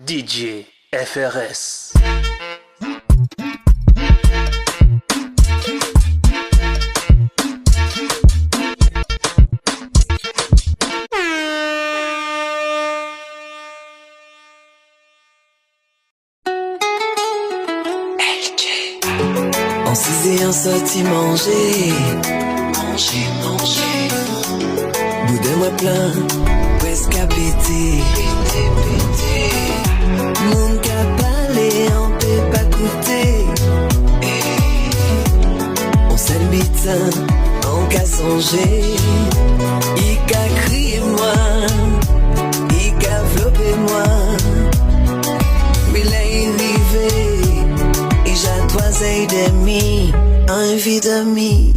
DJ FRS. En 6 et en sorti manger. Bout de moi plein, presque appétit. Moun ka pale, on peut pas goûter. On s'habite, on ka songer. I ka crier moi, I ka flopper moi. Mais là il arrivé, et j'ai 3 heures et demie, un vie d'amis.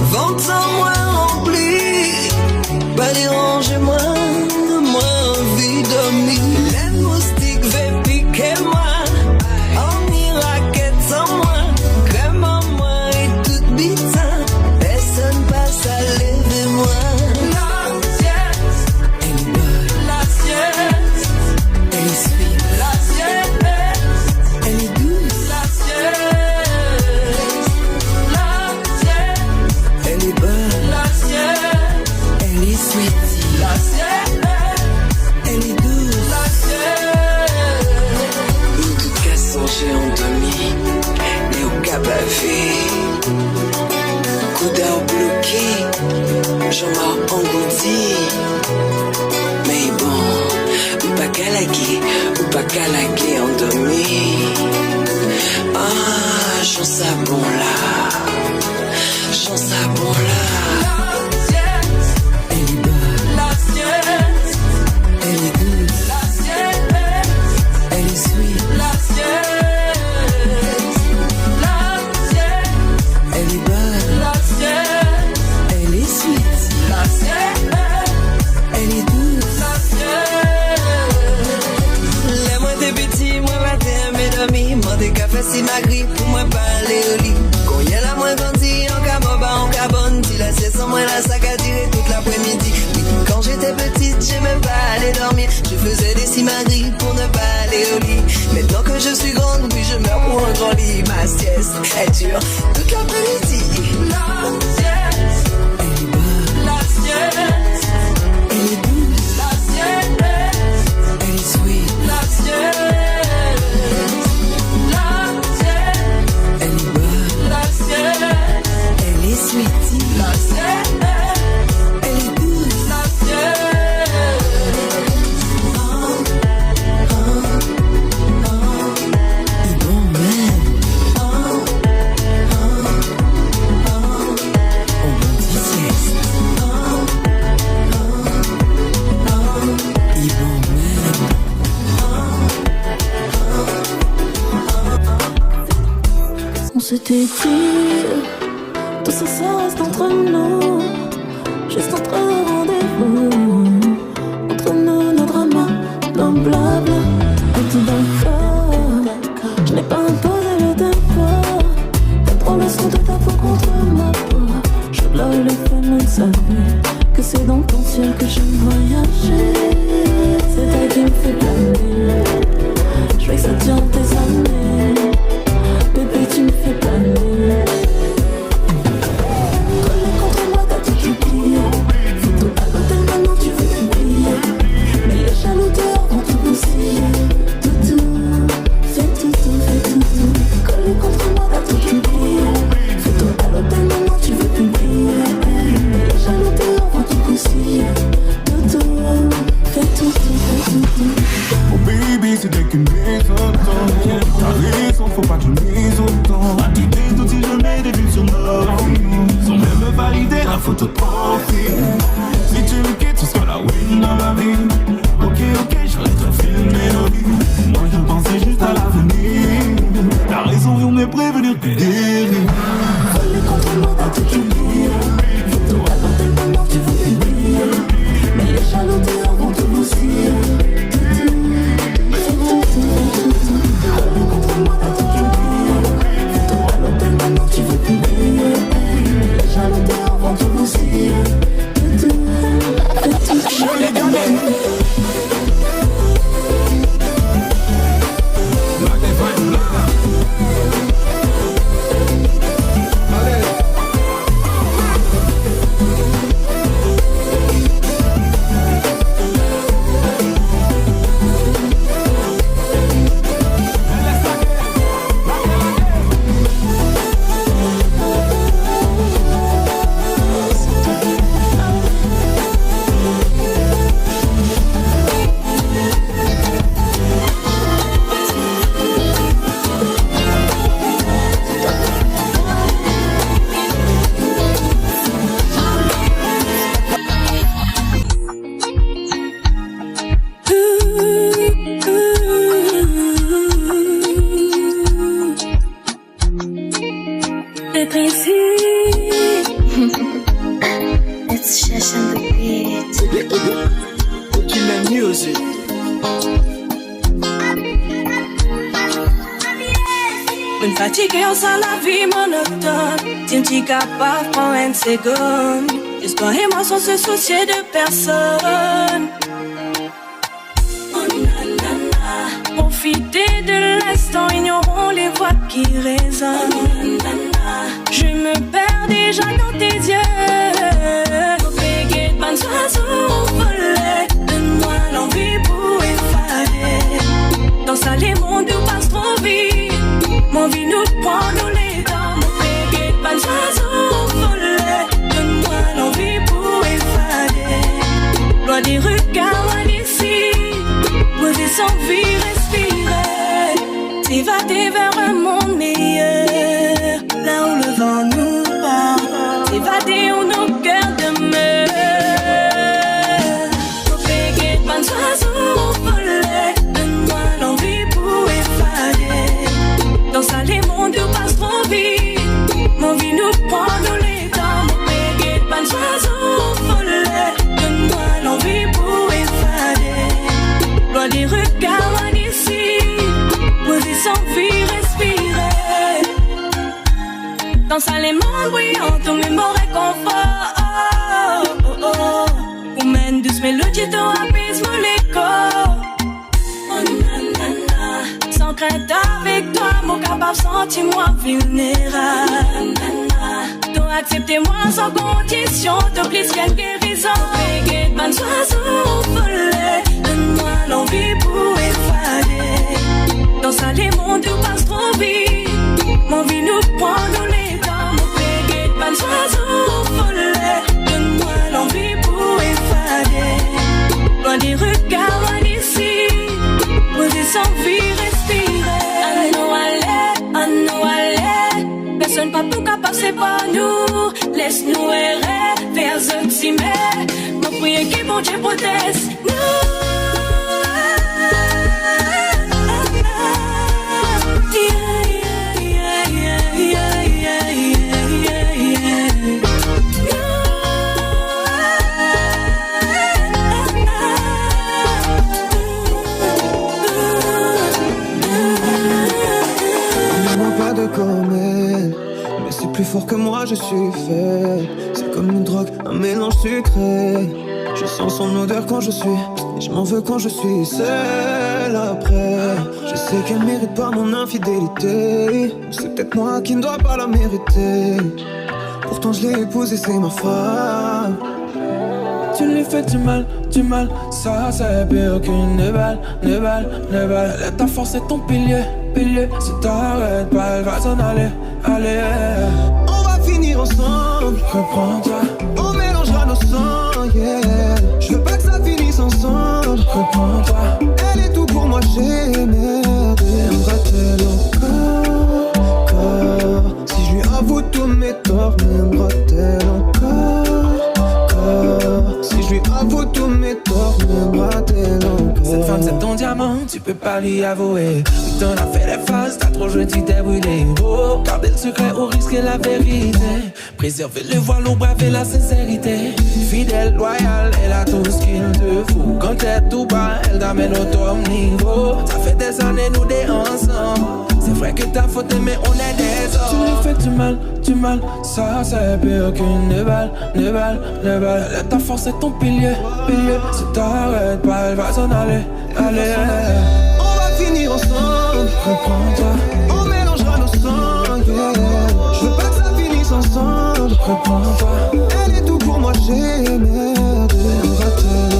Vente-moi rempli, bah dérangez-moi, moi envie dormir. Les moustiques veulent piquer moi, en iraquette sans moi, crème en moi et toute bitin, personne passe à lever moi. La sieste, elle est bonne, la sieste, elle est sweet, la sieste, elle est douce, la sieste. J'ai endormi, mais au cabavé. Coup d'heure bloqué, j'en m'en englouti. Mais bon, ou pas calaguer, endormi. Ah, j'en sabon là, j'en sabon là. Elle est bonne, la sieste, elle est douce, la sieste, elle est sweet, la sieste. Des cafés si ma grippe pour moi parler au lit. Quand y'a la moins grandi, en camoba, en cabane. Si la sieste en moi la sac à tirer toute l'après-midi. Quand j'étais petite, j'aimais pas aller dormir. Je faisais des simagris pour ne pas aller au lit. Maintenant que je suis grande, oui je meurs pour un grand lit. Ma sieste, elle dure toute l'après-midi. La sieste, elle est bonne. La sieste, elle est douce. La sieste, elle est sweet. La sieste. Sweetie, la sienne, elle est douce, la sienne. Il est bon même. On dit sieste. Il est bon même. On s'était dit tout ça, ça reste entre nous, juste entre rendez-vous, entre nous, nos dramas, nos blabla. Es-tu d'accord? Je n'ai pas imposé le tempo. T'aimes trop le son de ta peau contre ma peau. Je là où les femmes ne savaient que c'est dans ton ciel que j'aime voyager. C'est elle qui me fait planer. Je veux que ça dure des années. Bébé, tu me fais planer. Oh baby, c'était qu'une mésentente. T'as raison, faut pas que je mise autant. Attirer tout si je mets des vues sur notre vie. Sans même me valider la photo de profil. Si tu me quittes, ce sera la win dans ma vie. Ok, j'arrête de filmer nos vies. Moi je pensais juste à l'avenir. plus guéri. Voler contre moi, t'as tout oublié. Photo à l'antenne, maintenant tu veux publier. Mais les jaloux dehors vont tout bousiller. Voler contre moi, t'as tout oublié. Photo à l'antenne, maintenant tu veux publier. Les jaloux dehors vont tout bousiller. Je l'ai gardé. Fatigué, on sent la vie monotone. Tiens-tu capable prendre une seconde? Juste toi et moi sans se soucier de personne. Oh nanana. Profiter de l'instant, ignorons les voix qui résonnent. Oh nanana. Je me perds déjà dans tes yeux. Au béguet de bonnes oiseaux volés. Donne-moi l'envie pour effacer. Dans ça les mondes nous passent trop vite. Mon vie nous prend nous les dents. Mon béguet de bonnes oiseaux volés. Donne-moi l'envie pour effacer. Loin des regards, loin d'ici. Poser sans vie, respirer. S'évader vers un monde meilleur. Là où le vent nous porte. S'évader où nos cœurs demeurent. Mon béguet de bonnes oiseaux volés. Donne-moi l'envie pour effacer. Dans ça les mondes nous passent trop vite. Mon vie nous prend nous les dents. Mon béguet de bonnes oiseaux volés. Donne-moi l'envie pour effacer. Loin des regards, loin d'ici. Poser sans vie, respirer. Dans ça les mondes brillants, ton mémoire réconfort. Oh, oh, oh. Ou mène douce mélodie, ton apaisement l'écho. Oh nanana. Sans crainte avec toi, mon capable senti-moi vulnérable. T'as accepté-moi sans condition, t'as plus qu'elle guérison. Béguet de bonnes oiseaux volés. Donne-moi l'envie pour effacer. Dans ça les mondes nous passent trop vite. Mon vie nous prend nous les dents. Mon béguet de bonnes oiseaux volés. Donne-moi l'envie pour effacer. Loin des regards, loin d'ici. Poser sans vie, respirer. À nous aller. Personne pas tout capable, c'est pas nous. Laisse-nous errer vers Zoximé. Mon prière qui bon Dieu protège nous. Mais c'est plus fort que moi, je suis faible. C'est comme une drogue, un mélange sucré. Je sens son odeur quand je suis, et je m'en veux quand je suis seul après. Je sais qu'elle mérite pas mon infidélité. C'est peut-être moi qui ne dois pas la mériter. Pourtant je l'ai épousée, c'est ma femme. Tu lui fais du mal, ça c'est pire qu'une balle. Elle est ta force et ton pilier. Si t'arrêtes pas, elle va s'en aller. On va finir ensemble, reprends-toi. On mélangera nos sangs, yeah. Je veux pas que ça finisse ensemble, reprends-toi. Elle est tout pour moi, j'ai merdé. M'aimera-t-elle encore? Si je lui avoue tous mes torts, m'aimera-t-elle encore? Si je lui avoue tous mes torts, m'aimera-t-elle encore? Cette femme c'est ton diamant, tu peux pas lui avouer. Oui, t'en as fait des phases, t'as trop joué, tu t'es brûlé. Oh, gardez le secret au risque et la vérité. Préserver le voile, braver la sincérité. Fidèle, loyale, elle a tout ce qu'il te faut. Quand t'es tout bas, elle t'amène au top niveau. Ça fait des années, nous des ensemble. C'est vrai que t'as faute, mais on est des hommes. Tu lui fais du mal, ça c'est pire qu'une balle. Ta force est ton pilier. Si t'arrêtes pas, elle va s'en aller. Allez. On va finir ensemble, reprends-toi. On mélangera nos sangs, yeah. Je veux pas que ça finisse ensemble, reprends-toi. Elle est tout pour moi, j'ai merdé. M'aimera-t-elle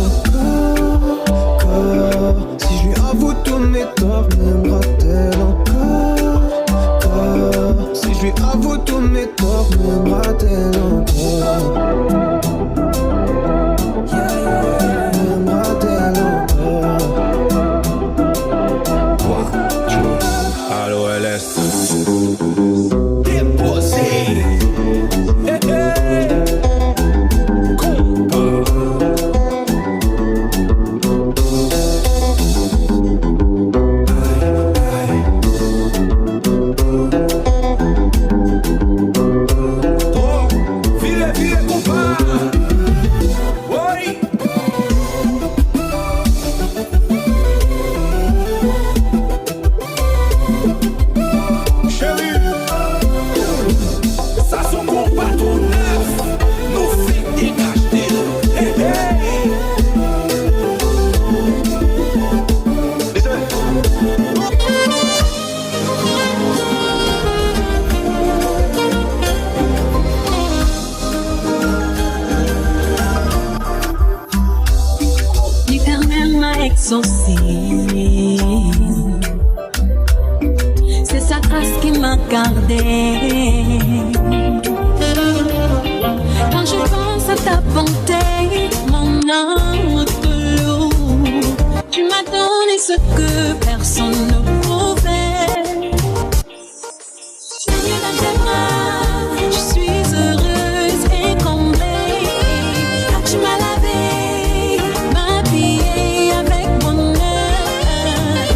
encore? Si je lui avoue tous mes torts, m'aimera-t-elle encore? Si je lui avoue tous mes torts, m'aimera-t-elle encore? M'aimera-t-elle encore? Allo LS. Déposé. Hey, hey. Compa. C'est sa grâce qui m'a gardé. Quand je pense à ta bonté, mon âme te loue. Tu m'as donné ce que personne ne pouvait. Seigneur dans tes bras, je suis heureuse et comblée. Car tu m'as lavé, m'habillée avec bonheur.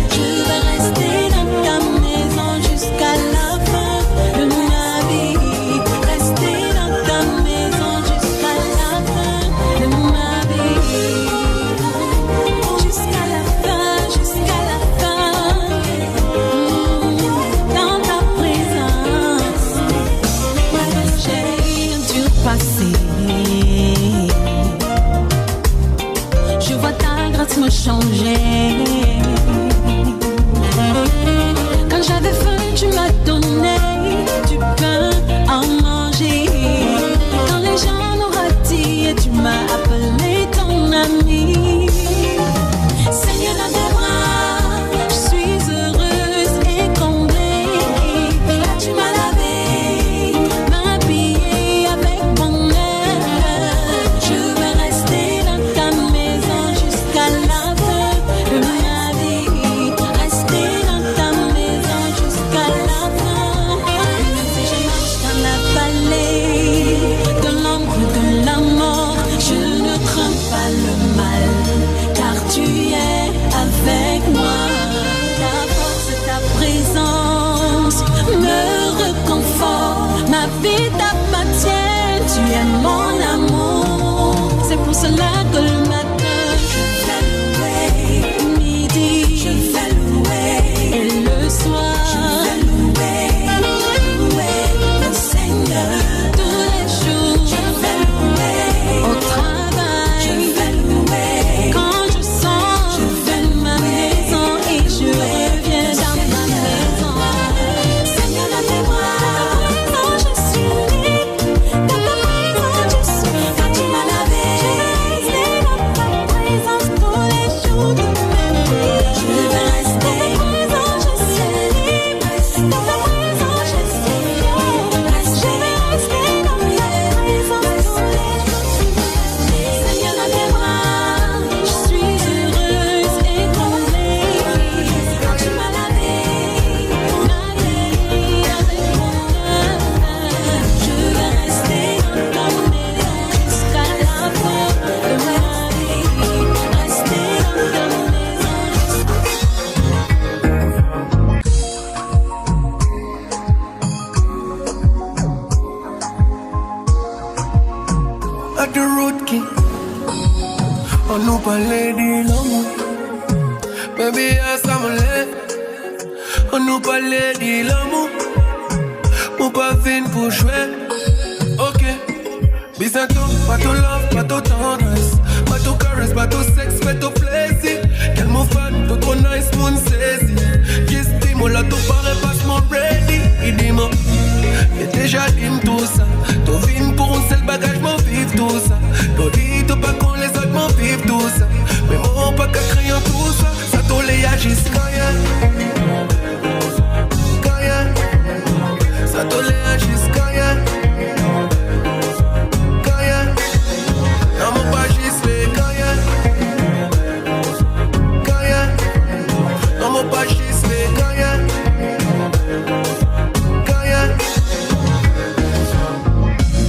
Je vais rester dans ta maison jusqu'à la fin de ma vie. Rester dans ta maison jusqu'à la fin de ma vie. Jusqu'à la fin, jusqu'à la fin. Dans ta présence, j'ai un dur passé. Je vois ta grâce me changer. Quand j'avais faim, tu m'as donné du pain à manger. Quand les gens nous ratillent, tu m'as appelé ton ami. Seigneur dans tes bras, je suis heureuse et comblée. Là tu m'as lavé, m'habillée avec bonheur. Je vais rester dans ta maison jusqu'à la fin de ma vie. Rester dans ta maison jusqu'à la fin. Même si je marche dans la vallée de l'ombre de la mort, je ne crains pas le mal, car tu es avec moi. Ta force et ta présence me réconfortent. Ma vie t'appartient, tu es mon amour. C'est pour cela que le matin je vais louer, midi je vais louer, et le soir je vais louer le Seigneur. Tous les jours je vais louer, au travail je vais louer, quand je sors je vais de ma maison et je reviens dans ma maison. Seigneur dans tes bras, quand je suis libre, dans ta maison je lady, l'amour. Baby, yes, I'm a lady. On nous pas lady, l'amour. Mon pas fin pour jouer. Ok. Bientôt, pas tout love, pas tout tendresse. Pas tout caresse, pas tout sexe, pas tout plaisir. Quel mot fan, tout trop nice, mon saisi. Qui stimule, là, tout paraît pas mon ready. Il dit moi, et déjà dit tout ça. Tout vine pour un seul bagage, m'en vive tout ça. Tout dit, tout pas qu'on les autres, m'en vive tout ça. Mais moi, pas qu'à créer tout ça. Ça t'en les agisse quand y'a. Quand y'a. Ça t'en les agisse quand y'a.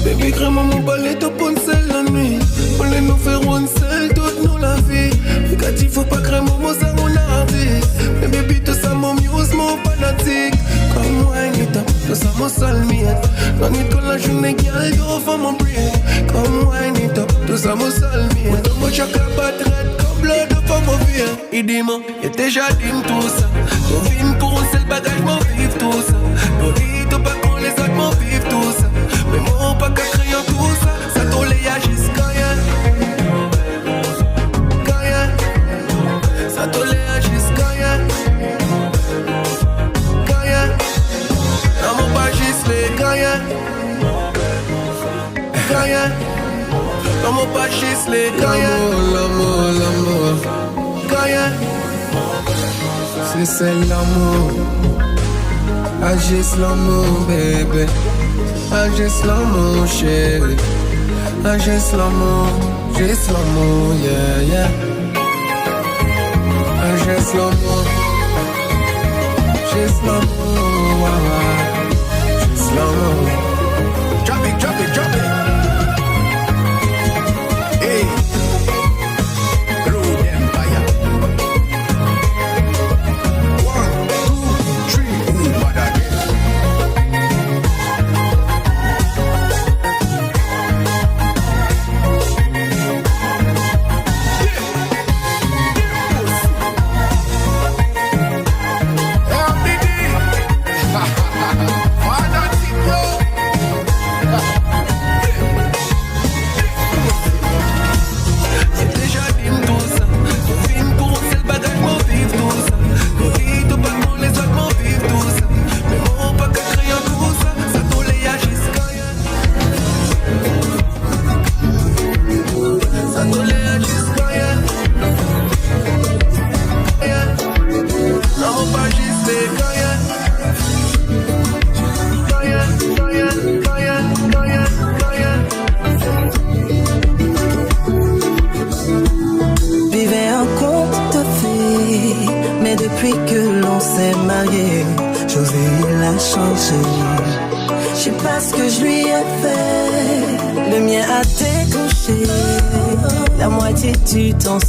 Baby, crème-moi mon balai, top on seul la nuit. On les nous faire one seul, toute nous la vie. Figati, faut pas crème-moi, moi ça mon artiste. Mais baby, tout ça mon muse, mon fanatique. Comme wine it up, tout ça mon sale miette. Non, ni quand la journée gueule, go for mon breed. Comme wine it up, tout ça mon sale miette. Tout mon choc à battre, comme blood for mon vie. Il dit moi, y'a déjà dit tout ça. Tout vine pour un seul bagage, m'en vive tout ça. Tout dit, tout pas qu'on les autres, m'en vive tout ça. Mais moi, pas qu'à créer tout ça. Ça t'en les agisse quand y'a. Quand y'a. Ça t'en les agisse quand y'a. Quand y'a. Non, mon pas juste les quand y'a. Quand y'a. Non, mon pas juste les quand y'a. L'amour. Quand y'a. C'est l'amour. Agisse l'amour, bébé. Agisse l'amour, chérie. Agisse l'amour, yeah, yeah. Agisse l'amour, ouais, ouais. Agisse l'amour. Drop it. Hey. Road Empire. 1, 2, 3, bad again.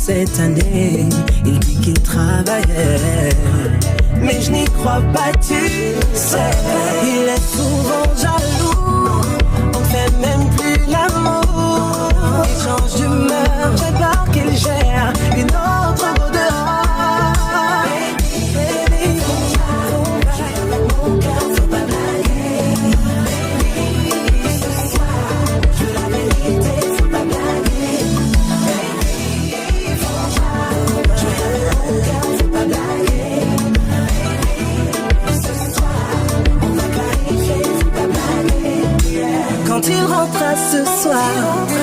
Cette année, il dit qu'il travaillait, mais je n'y crois pas, tu sais. Il est souvent jaloux, on fait même plus l'amour. Il change d'humeur, j'ai peur qu'il gère une autre go dehors. Baby, mon cœur, faut pas blaguer. Baby, ce soir, je la vérité, faut pas blaguer. Quand il rentrera ce soir,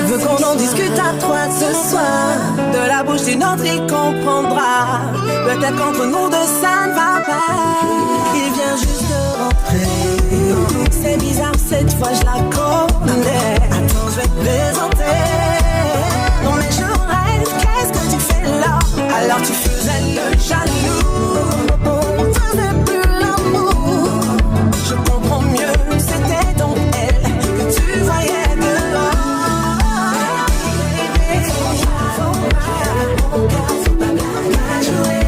veut qu'on en discute à trois ce soir. De la bouche d'une autre il comprendra. Peut-être qu'entre nous deux ça ne va pas. Il vient juste de rentrer. C'est bizarre, cette fois je la connais. Attends, je vais te présenter. Non mais je rêve, qu'est-ce que tu fais là? Alors tu faisais le jaloux. On faisait plus l'amour. Je comprends mieux, c'était donc elle que tu voyais dehors. Mon cœur, faut pas jouer.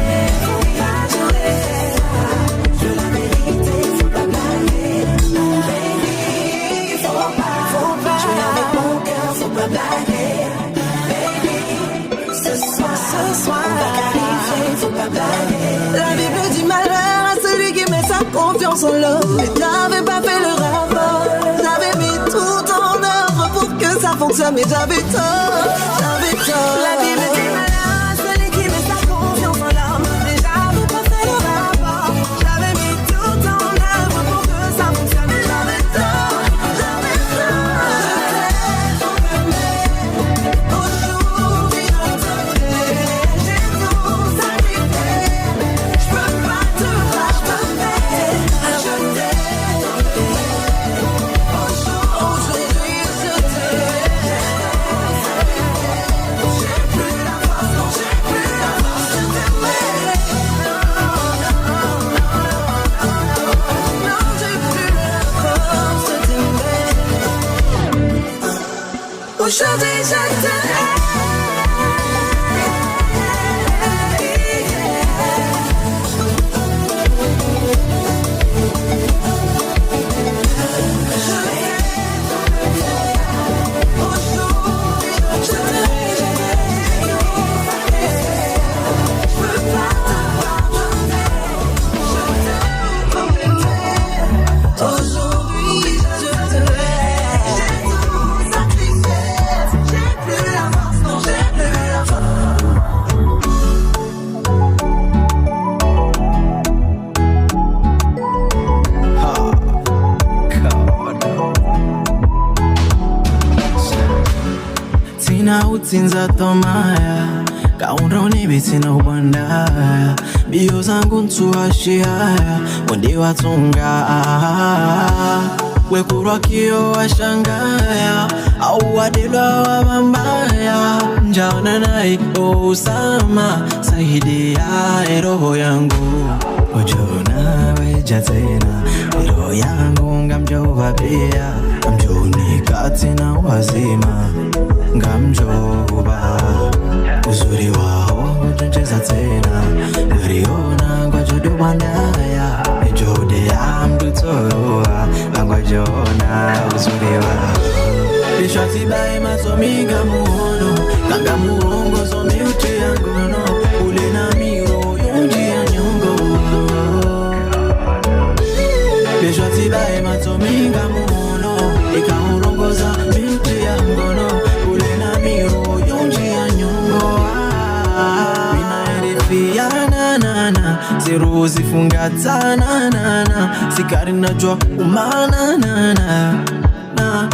Je la vérité, faut pas blaguer. Baby, faut pas jouer avec mon cœur, faut pas blaguer. Baby, ce soir. son love. Mais t'avais pas fait le rapport. J'avais mis tout en œuvre pour que ça fonctionne. Mais j'avais tort. La vie me dit malade, celui qui met sa confiance en l'homme. Mais j'avais pas fait le rapport. J'avais mis tout en œuvre pour que ça fonctionne. Mais j'avais tort. Aujourd'hui je te plais. J'ai tout sacrifié. Je peux pas te racheter. Je t'aime. Aujourd'hui je t'aime. J'ai plus la force, non j'ai plus la force de t'aimer. Non, j'ai plus la force de t'aimer. Aujourd'hui je t'aime. Tina utsinza tomaya kaundoni bitina ubandaya bio zangu ntuashihaya mwende watunga wekurwa kio washangaya au wadilwa wabambaya njaona nai usama saidi ya roho yangu ujona weja tena roho yangu ngamjova pia mjoni katina wazima ngamjoba uzuri wao utuncheza tena uriona kwa jodo bandaya ejode ya mdutoroa langwa jona uzuri wao bishwati bai masomiga muhono kanga muongo somi uti yangono ule na miro yunji ya nyongo bishwati bai masomiga muhono ikamurongoza miuti yangono Zeruzi fungatana nana sikari najua umana nana na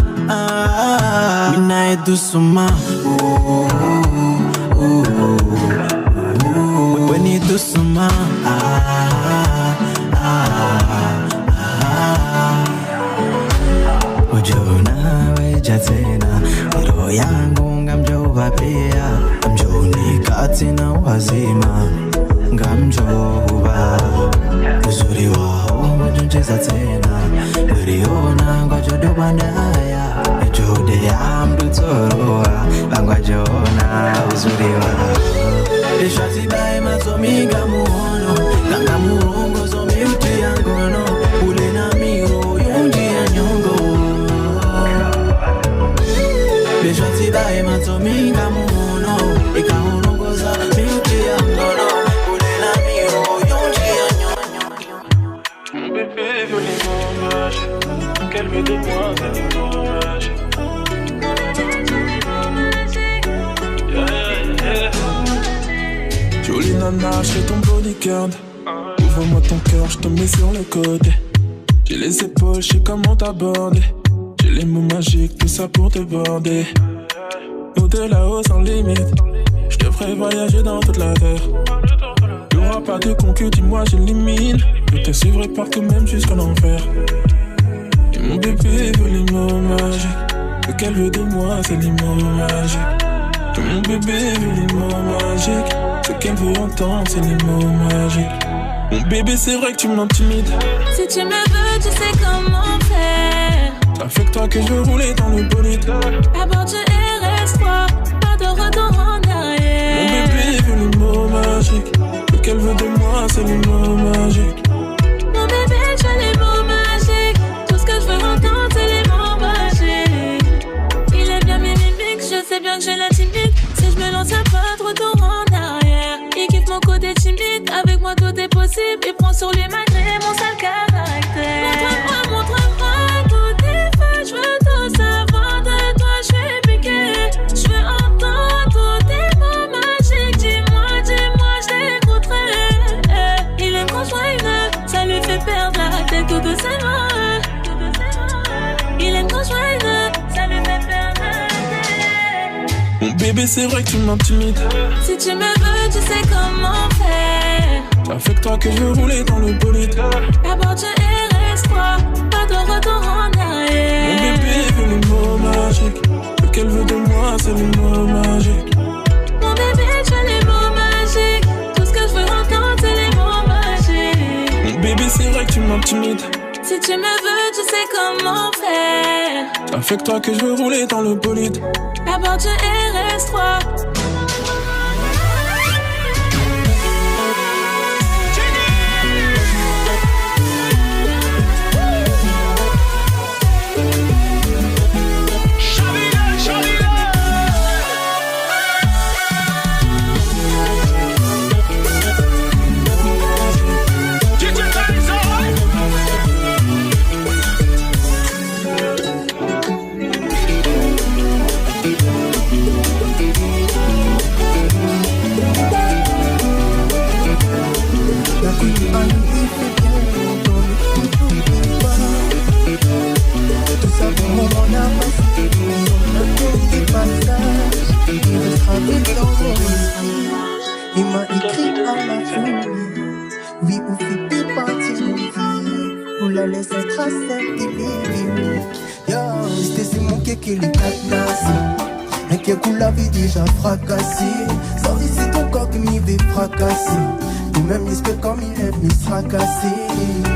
mina edusuma when edusuma ujona weja tena roho yangu ngamjova pia mjoni katina wazima ngamjoba uzuri wao utuncheza tena uriona ngojodo bandaya ejode ya mdutoroa langwa jona uzuri wao bishwati bai masomiga muhono kanga murongo zomi uti yangono ule na miro yunji ya nyongo bishwati bai masomiga muhono ikamurongoza miuti yangono qu'elle veut de moi, c'est du dommage. Jolie nana, je fais ton bodyguard. Ouvre-moi ton cœur, je te mets sur le côté. J'ai les épaules, je sais comment t'aborder. J'ai les mots magiques, tout ça pour te border. Nous de là-haut sans limite, je te ferai voyager dans toute la terre. Y'aura pas de concu, dis-moi j'élimine. Je te suivrai partout, même jusqu'en enfer. Et mon bébé veut les mots magiques. Ce qu'elle veut de moi, c'est les mots magiques. Et mon bébé veut les mots magiques. Ce qu'elle veut entendre, c'est les mots magiques. Mon bébé, c'est vrai que tu m'intimides. Si tu me veux, tu sais comment faire. Ça fait que toi que je veux rouler dans le bolide. D'abord tu RS3, pas de retour en arrière. Mon bébé veut les mots magiques. Ce qu'elle veut de moi, c'est les mots magiques. Mon bébé, je veux les mots magiques. Tout ce que je veux entendre, c'est les mots magiques. Il aime bien mes mimiques, je sais bien que j'ai la timide. Si je me lance, y'a pas de retour en arrière. Il kiffe mon côté timide, avec moi tout est c'est possible et prends sur lui malgré mon sale caractère. Montre-moi tous tes failles, je veux tout savoir de toi, je suis piqué. Je veux entendre tous tes mots magiques, dis-moi, je l'écouterai. Il aime quand je whine, ça lui fait perdre la tête tout doucement. Il aime quand je whine, ça lui fait perdre la tête. Mon bébé, c'est vrai que tu m'intimides. Si tu me veux, tu sais comment faire. Ça fait que toi que je veux rouler dans le bolide. D'abord tu reste-toi, pas de retour en arrière. Mon bébé veut les mots magiques. Ce qu'elle veut de moi, c'est les mots magiques. Mon bébé, tu as les mots magiques. Tout ce que je veux entendre, c'est les mots magiques. Mon bébé, c'est vrai que tu m'intimides. Si tu me veux, tu sais comment faire. Ça fait que toi que je veux rouler dans le bolide. D'abord tu reste-toi. Il m'a écrit à la folie. Oui, ou fait plus partie de mon vie. Ou la laisse être à cette délire. Yo, c'est mon qui est cadenassé. Un qui la vie déjà fracassé. Sans dire c'est ton corps qui m'y veut fracasser. Et même l'esprit comme il est venu se fracasser.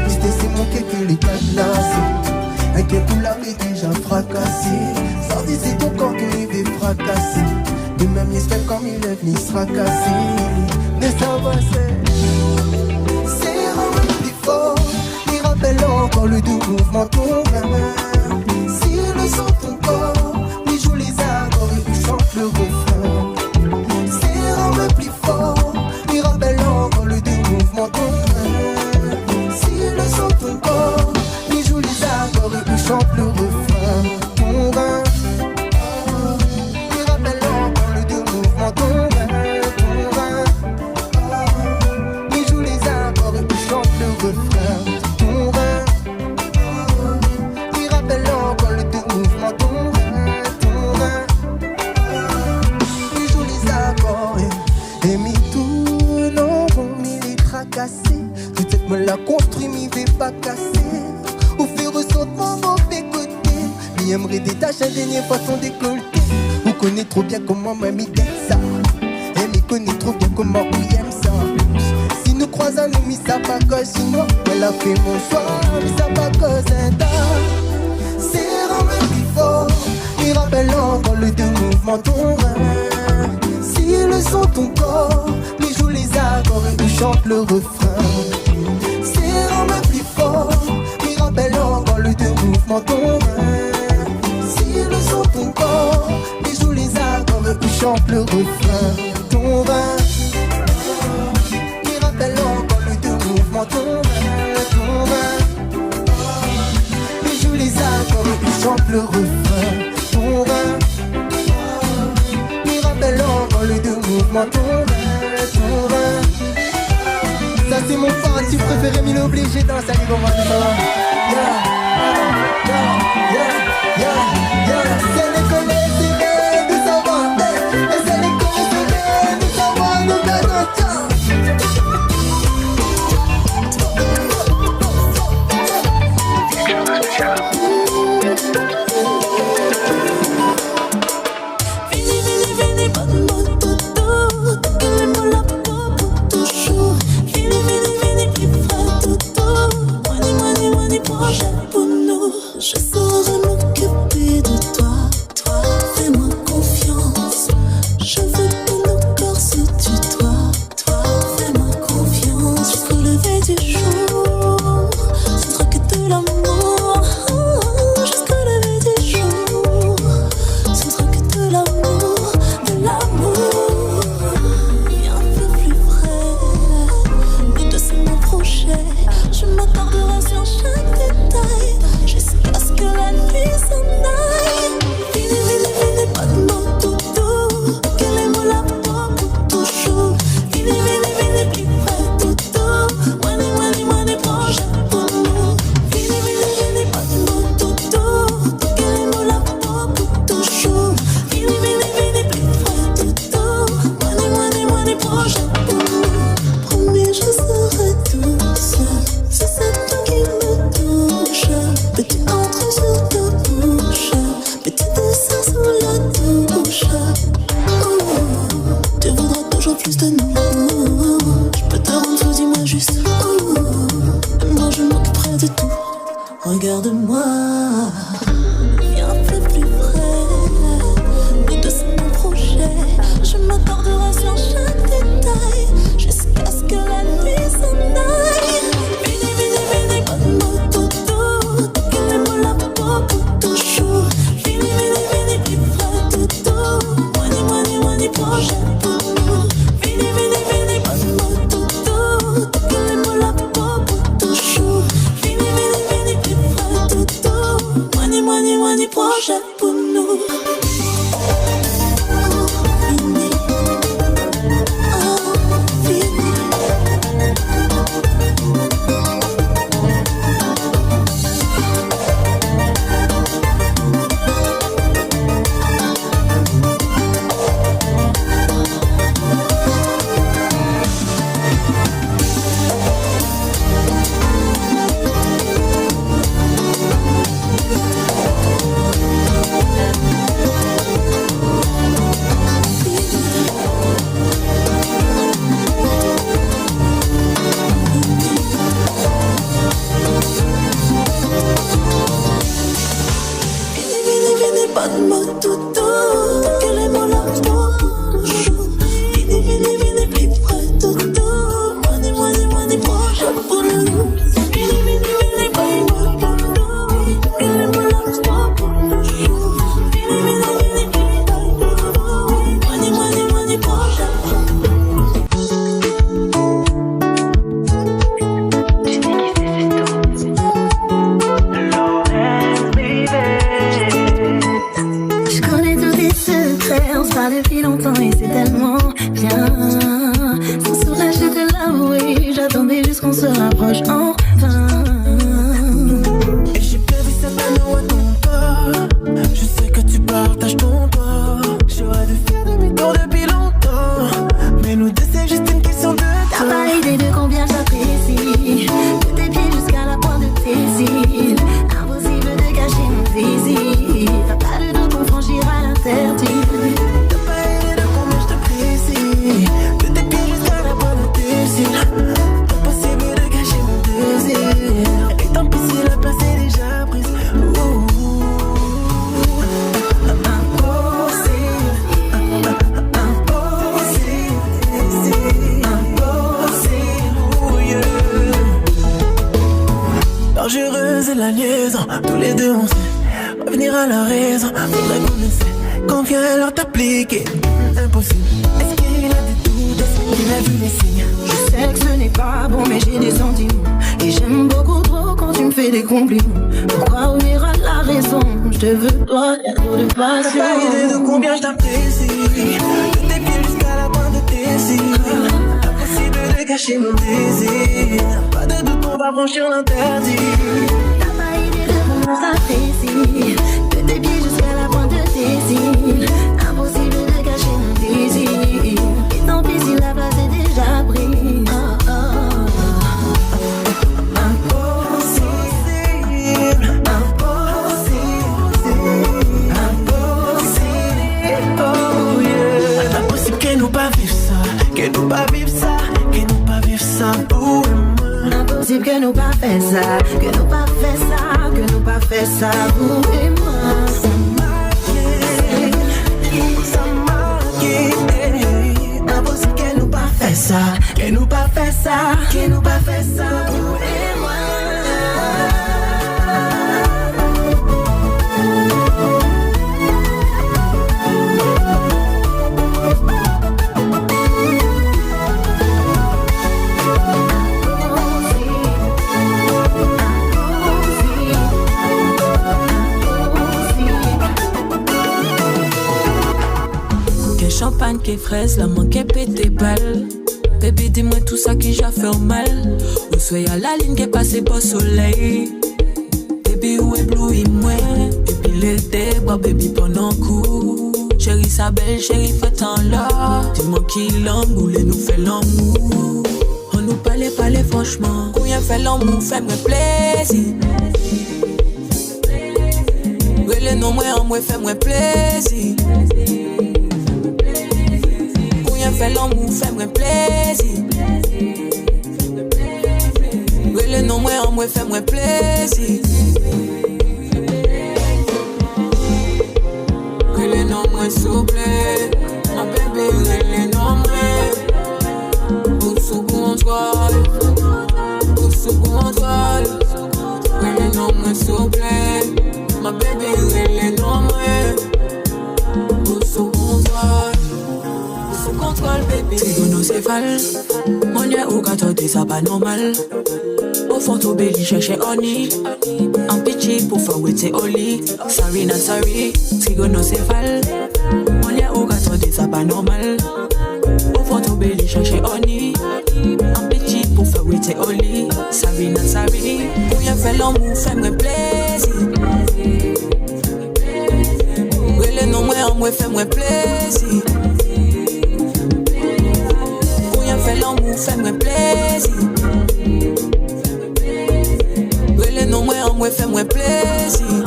C'est mon qui est cadenassé. Un qui la vie déjà fracassé. Sans dire c'est ton corps qui m'y veut fracasser. Et même l'esprit comme il est venu se fracasser. Mais ça va c'est vraiment plus fort. Il rappelle encore le doux mouvement ton main. Si le son ton corps, il joue les accords et il chante le refrain. C'est vraiment plus fort. Il rappelle encore le doux mouvement ton main. Si le son ton corps, il joue les accords et il chante le refrain. Ton vin. Il rappelle encore le doux mouvement ton main. Ton vin, il rappelle encore le deux mouvements. Ton vin, il joue les accords et m'y tourne en rond, il est tracassé. Peut-être me l'a construit, m'y vais pas casser. Ou fait ressentir mon mauvais côté. Il aimerait détacher la dernière fois son décolleté. Ou connaît trop bien comment moi m'y tête ça. Et m'y connaît trop bien comment où aime ça. Nous croisons, nous mis ça pas cause sinon elle a fait mon soir, mais ça pas cause un tas. C'est vraiment plus fort. Il rappelle encore le deux mouvements ton rein. Si le son ton corps, il joue les accords et il chante le refrain. C'est vraiment plus fort. Il rappelle encore le deux mouvements ton rein. Si le son ton corps, il joue les accords et il chante le refrain. Ton vin. Ton vin, il joue les accords et il chante le refrain. Ton vin, il rappelle encore les deux mouvements. Ton vin, ça c'est mon parti préféré, mais l'obligé dans sa libre de ça. C'est les collègues qui viennent de savoir. Et c'est les collègues qui viennent de savoir. Nous gagnons. Je saurais m'occuper de toi, toi. regarde-moi. Viens un peu plus près. Nous deux c'est mon projet. Je m'accorderai sur chaque détail jusqu'à ce que la nuit s'en aille. Vini, vini, vini, bonne toutou. Qu'elle est mon la peau pour toujours. Vini, vini, vini, plus près toutou. Moini, moini, moini, projet pour nous. Vini, vini, vini, bonne toutou. Qu'elle est mon la peau pour toujours. Vini, vini, vini, plus près toutou. Moini, moini, moini, projet pour nous. Dangereuse est la liaison, tous les deux on sait revenir à la raison. Faudrait qu'on essaie, qu'on vient alors t'appliquer. Impossible, est-ce qu'il a des doutes, est-ce qu'il a vu les signes? Je sais que ce n'est pas bon mais j'ai des sentiments. Et j'aime beaucoup trop quand tu me fais des compliments. Pourquoi on ira la raison? Je te veux toi, y'a trop de passion. T'as pas idée de combien je t'apprécie. De tes pieds jusqu'à la pointe de tes cils. Impossible de cacher mon désir. Pas de doute, on va franchir l'interdit. T'as pas idée de comment s'apprécie. De tes pieds jusqu'à la pointe de tes cils. Impossible de cacher mon désir. Et tant pis si la place est déjà prise. Oh, oh, oh. Impossible, oh yeah. Impossible qu'elle nous pas vive ça, qu'elle nous pas vive ça, qu'elle nous pas vive ça, vous et moi. Impossible que nous pas fait ça, que nous pas fait ça, que nous pas fait ça, vous et moi. Ça marque, impossible qu'elle nous pas fait ça, qu'elle nous pas fait ça, qu'elle nous pas fait ça, vous et moi. Champagne qui fraise, la main qui pété balle. Baby, dis-moi tout ça qui j'ai fait mal. Où soyez à la ligne qui est passée pas soleil. Baby, où éblouis-moi. Et puis l'été, bois baby pendant coup. Chérie, sa belle, chérie, fait en là. Dis-moi qui l'engoule nous fait l'amour. On nous parlait franchement. Combien fait l'amour, fait-moi plaisir. Le nom moi en moi, fait-moi plaisir. Fais l'amour, fais-moi plaisir. Oui, le nom moi en moi fais-moi plaisir. Que les noms moi souple, ma bébé, les noms moi. Tout sous contrôle, tout sous contrôle. Que les noms moi souple, ma bébé, les noms moi. Tout sous contrôle, sous contrôle, bébé. Trigonocéphale, mon y'a ou gâteau, ça pas normal. Au fond, au belly, chercher honey. En pitchy pour faire waiter au lit. Sorry, not sorry, trigonocéphale. Mon y'a ou gâteau, ça pas normal. Au fond, au belly, chercher honey. En pitchy pour faire waiter au lit. Sorry, not sorry. Pour y'a fait l'amour, fais-moi plaisir. Le nom moi en moi, fais-moi plaisir. Pour y'a fait l'amour, fais-moi plaisir. Non, moi, en moi, fais-moi plaisir.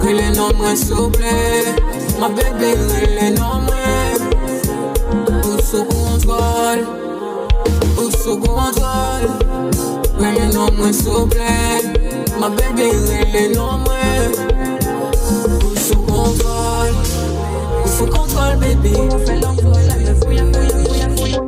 Que les noms, moi, souple. Ma bébé, les noms, moi. Ou sous contrôle. Ou sous contrôle. Que les noms, moi, souple. Ma bébé, les noms, moi. Ou sous contrôle. Ou sous contrôle, bébé. Fais l'envol, la fouille, fouille, fouille.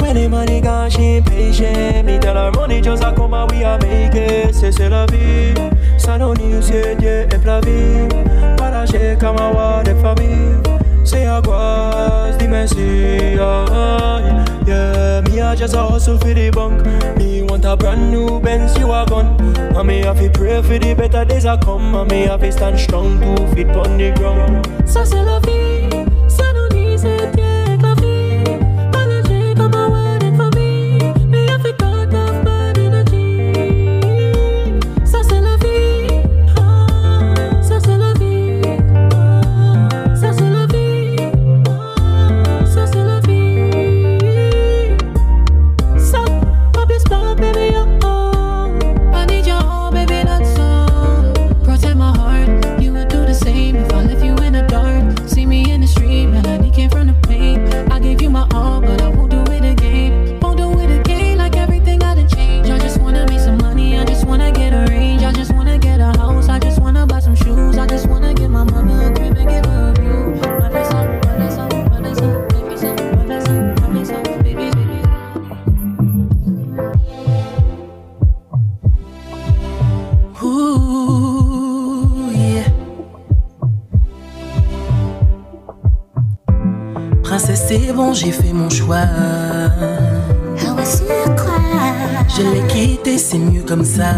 When the money gone, she ain't patient. Me tell her money just a come and we a make it. c'est la vie. Sanoni, c'est Dieu et la vie. Paragé comme un des familles. C'est à quoi, dis-moi si, yeah. Me I just a hustle for the bank. Me want a brand new Benz, you a gun. And me have to pray for the better days a come. And me have to stand strong 2 feet on the ground. Ça c'est la vie, Sanoni, c'est Dieu et la vie. Paragé comme un des familles. Me I feel cut off bad energy. Ça c'est la vie, ça c'est la vie, ça c'est la vie, ça c'est la vie. So, pop your spot, baby, I need your home, baby, that's all. Protect my heart, you would do the same if I left you in the dark. See me in the street, man, I need came from the pain. I gave you my all, but I won't do it again. Won't do it again, like everything I done changed. I just wanna make some money, I just wanna get a range. I just wanna get a house, I just wanna buy some shoes. I just wanna get my mother a crib and give her a view. Run this up, run this up, run this up, make me some, run this up, run this up, baby, baby. Ooh, yeah. Princesse, c'est bon, j'ai fait mon choix. Ah ouais, sur quoi? Je l'ai quitté, c'est mieux comme ça.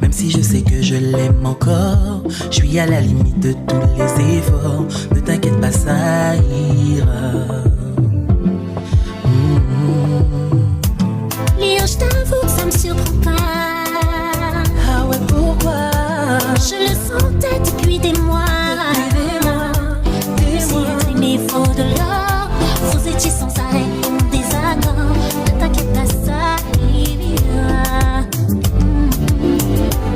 Même si je sais que je l'aime encore, je suis à la limite de tous les efforts. Ne t'inquiète pas, ça ira. Léo, je t'avoue que ça me surprend pas. Ah ouais, pourquoi? Je le sentais depuis des mois. Il faut de l'or. Vous étiez sans arrêt en désaccord. Ne t'inquiète pas, ça ira.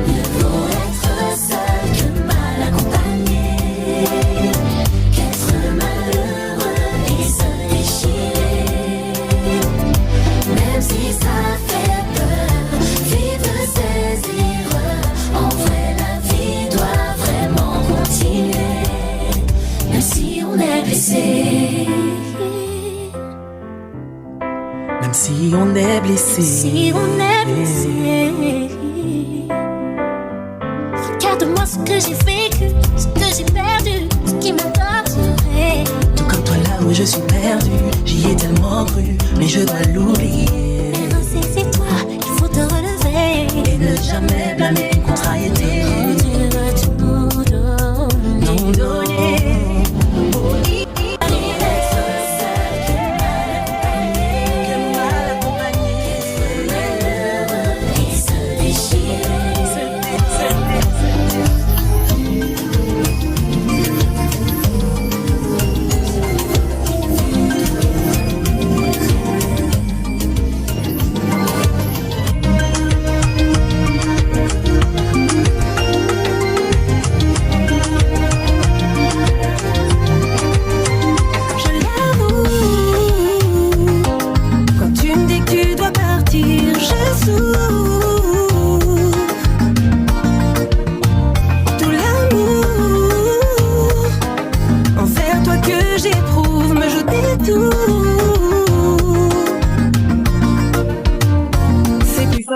Mieux vaut être seul que mal accompagné, qu'être malheureux et se déchirer. Même si ça fait peur, vivre ses erreurs. En vrai, la vie doit vraiment continuer. Même si on est blessé, Même si on est blessé, si on est blessé. Regarde-moi ce que j'ai vécu, ce que j'ai perdu, ce qui m'a torturé. tout comme toi là où je suis perdu. J'y ai tellement cru, mais je dois l'oublier. Mais c'est toi, il faut te relever. Et ne jamais blâmer une contrariété. Tu vas tout donner. Non donner.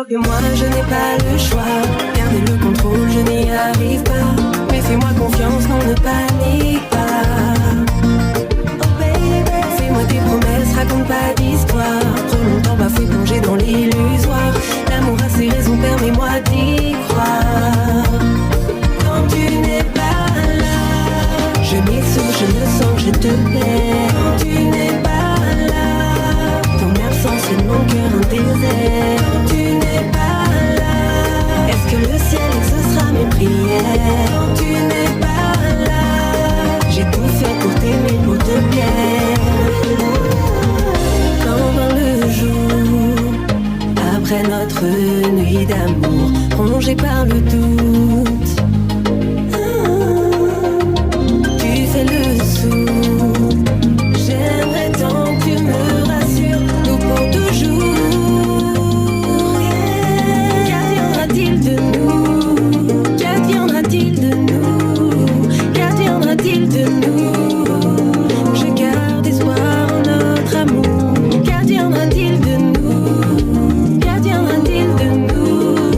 Que moi je n'ai pas le choix. Garder le contrôle, je n'y arrive pas. Mais fais-moi confiance, non ne panique pas. Oh baby, fais-moi des promesses, raconte pas d'histoire. Trop longtemps bafoué, plongé dans l'illusoire. L'amour a ses raisons, permets-moi d'y croire. Quand tu n'es pas là, je m'essouffle, je me sens que je te perds. Quand tu n'es pas là, ton absence est mon cœur un désert. Quand tu n'es pas là, est-ce que le ciel exaucera mes prières? Quand tu n'es pas là, j'ai tout fait pour t'aimer, pour te plaire. Quand dans le jour, après notre nuit d'amour, rongée par le doute, tu fais le sourd. J'aimerais tant que tu me rassures, nous pour toujours. Qu'adviendra-t-il de nous? Qu'adviendra-t-il de nous? Qu'adviendra-t-il de nous? Je garde espoir en notre amour. Qu'adviendra-t-il de nous? Qu'adviendra-t-il de nous?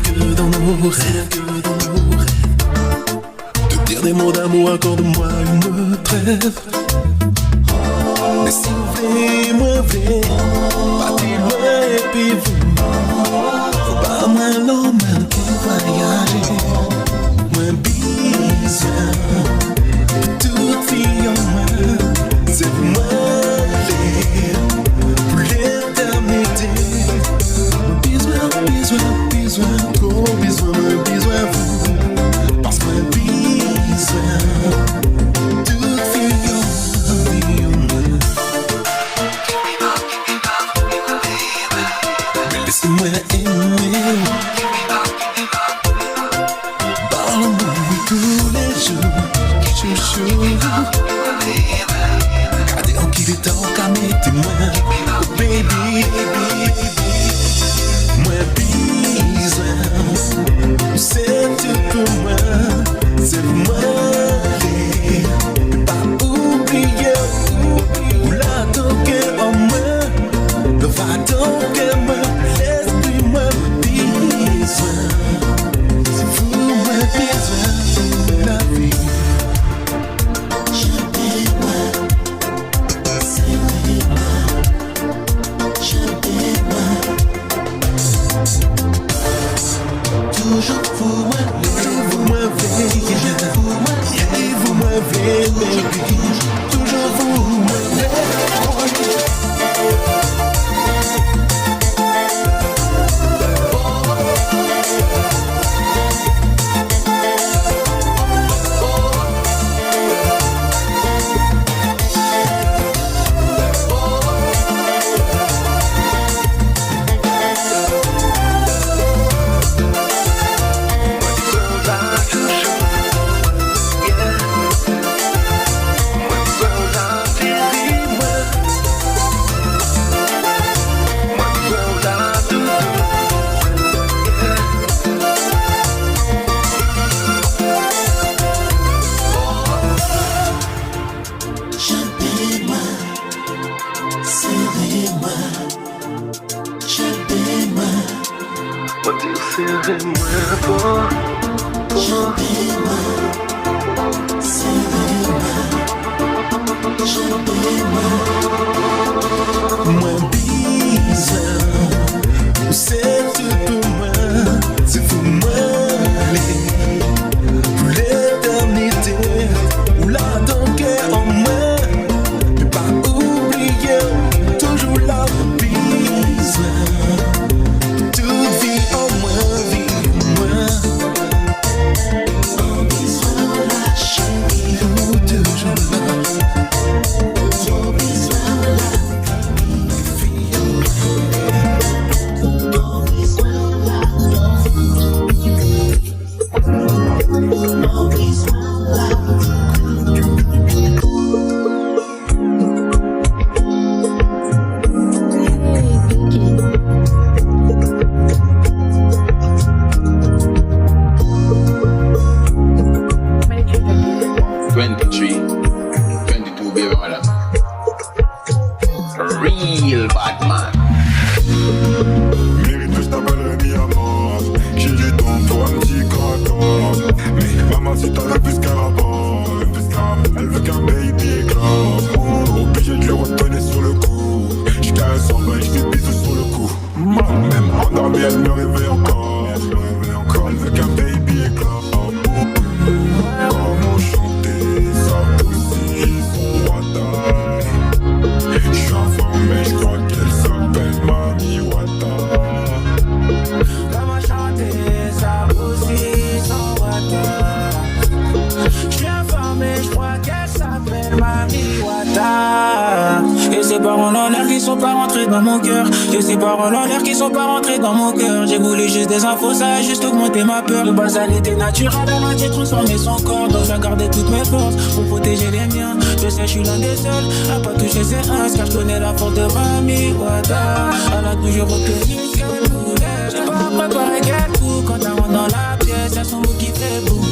que dans nos rêves. De dire des mots d'amour, accorde-moi une trêve. Mais si vous voulez, moi voulez, partez loin et puis vous. Faut pas moins l'homme qui voyager. Moins besoin de toute fille en moi. C'est moi pour l'éternité. Besoin, trop besoin vous. Parce que besoin toute fille en moi. Mais laissez-moi aimer. Parle-moi tous les jours, chouchou. Gardez en qui est temps qu'à mettre moi. Oh baby, moi besoin. C'est tout pour moi. C'est moi. Pas oublier. Ou la toquer en moi. Ne va toquer moi. L'esprit moi besoin. C'est vous moi besoin. La vie. Toujours vous m'avez, vous m'avez, toujours vous m'avez. Ça a juste augmenté ma peur. De base elle était naturelle, elle a dû transformer son corps. Donc j'ai gardé toutes mes forces pour protéger les miens. Je sais je suis l'un des seuls à pas toucher ses uns, car je connais la force de Mami Wata. Elle a toujours obtenu ce qu'elle voulait. J'ai pas préparé quel coup quand elle rentre dans la pièce. Y'a son goût qui fait boum.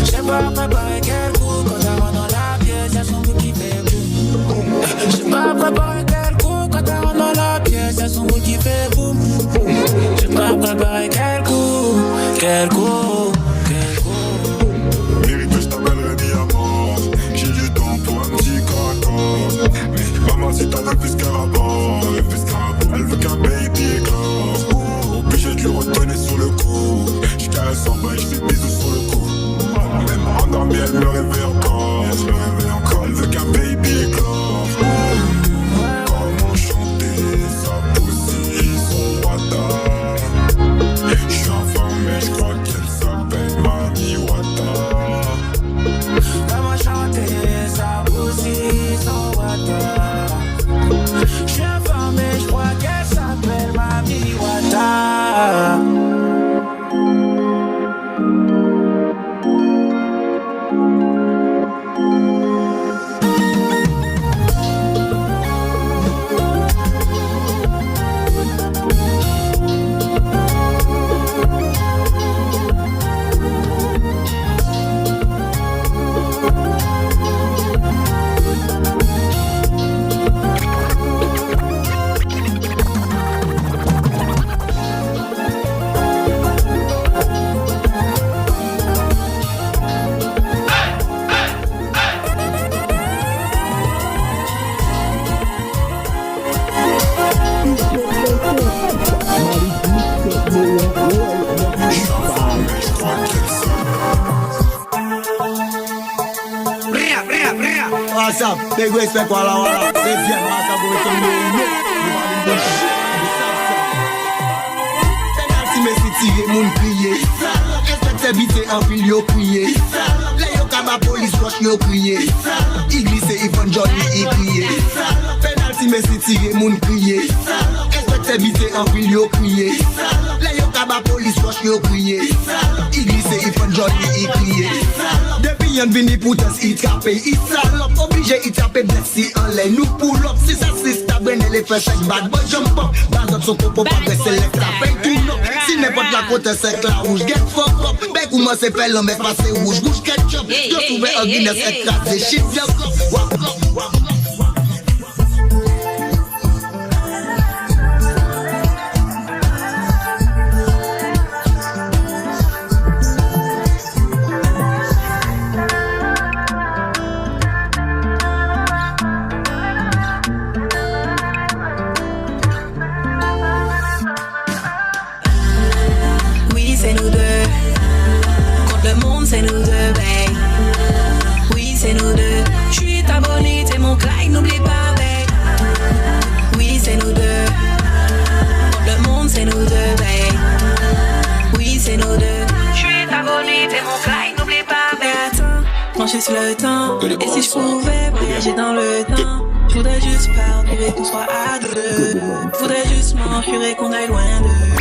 J'ai pas préparé quel coup quand elle rentre dans la pièce. Y'a son goût qui fait boum. J'ai pas préparé quel coup quand elle rentre dans la pièce. Y'a son goût qui fait boum. J'ai pas préparé quel coup. quel coup. Mérite, je t'appellerai diamant. J'ai du temps pour un petit craquant. Mais maman, si t'en as plus qu'un rapport, elle veut qu'un baby éclore. Obligé de lui retenir sur le coup. J'caresse en bas et j'fais bisous sur le cou. Même endormie, elle me réveille encore. Elle veut qu'un baby éclore. Comment chanter sa poésie, son wata. J'suis informé, j'crois qu'elle s'appelle Mami Wata. Comment chanter sa poésie, son wata. J'suis informé, j'crois qu'elle s'appelle Mami Wata. WhatsApp, big respect wala wala. C'est bien, WhatsApp pour retourner. Penalty Messi tiré, moun crié. Respect bité en pile yo crié. Les yo kaba police rush yo crié. Il glisse, Yvonne Johnny y crié. Penalty Messi tiré, moun crié. Respect bité en pile yo crié. Les yo kaba police rush yo crié. Il glisse, Yvonne Johnny y crié. Depuis y'en vini pour test, il trappe, il salope. Obligé, il trappe, blessé en l'air. Nous pull up, si ça c'est ta brain, elle est fait chaque bad boy jump up. Bazot son copo, pas de select, la peine tout non. Si n'importe la côte, c'est la rouge, get fuck up. Bec ou moi c'est fait l'homme, mais pas c'est rouge, rouge ketchup. Yo trouvé un Guinness écrasé, shit, yo up, walk up. C'est nous deux, babe. Oui, c'est nous deux. J'suis ta bonite et mon Clyde, n'oublie pas, babe. Oui, c'est nous deux. Le monde, c'est nous deux, babe. Oui, c'est nous deux. J'suis ta bonite et mon Clyde, n'oublie pas, babe. Attends, pencher sur le temps. Et si j'pouvais voyager dans le temps, j'voudrais juste partir et qu'on soit à deux. J'voudrais juste m'enfuir qu'on aille loin d'eux.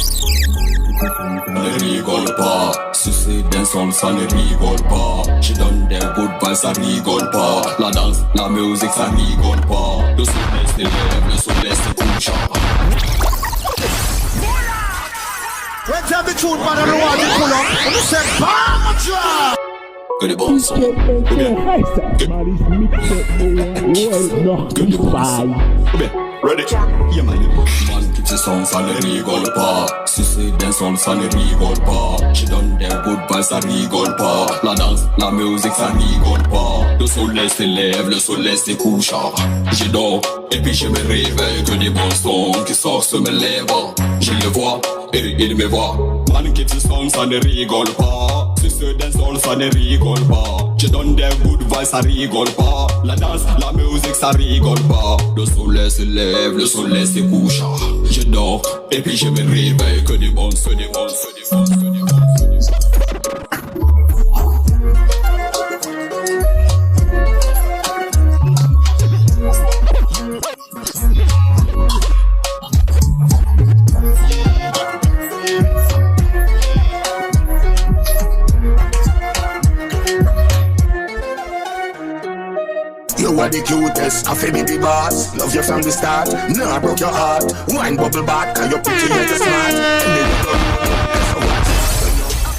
Ne rigole pas, si c'est d'un son, ça ne rigole pas. Je donne des good vibes, ça rigole pas. La danse, la musique, ça rigole pas. Le soleil se lève, le soleil se couche. Let's have the truth, man, I don't want to pull up. I'm say, bam, drop. Que les bons sons. Que les ready? Yeah, man. Man, quitte ce son, ça ne rigole pas. Si c'est d'un son, ça ne rigole pas. Je donne des good vibes, ça rigole pas. La danse, la musique, ça rigole pas. Le soleil se lève, le soleil se couche. Je dors, et puis je me réveille. Que des bons sons qui sortent sur mes lèvres. Je le vois, et il me voit. Man, quitte ce son, ça ne rigole pas. Si c'est d'un son, ça ne rigole pas. Je donne des good vibes, ça rigole pas. La danse, la musique, ça rigole pas. Le soleil se lève, le soleil se couche. Je dors, et puis je me réveille. Que des bons, que des bons, que des bons, que des bons. You are the cutest, I feel me the boss. Love you from the start, no I broke your heart. Wine bubble back, and you're pretty and you're smart.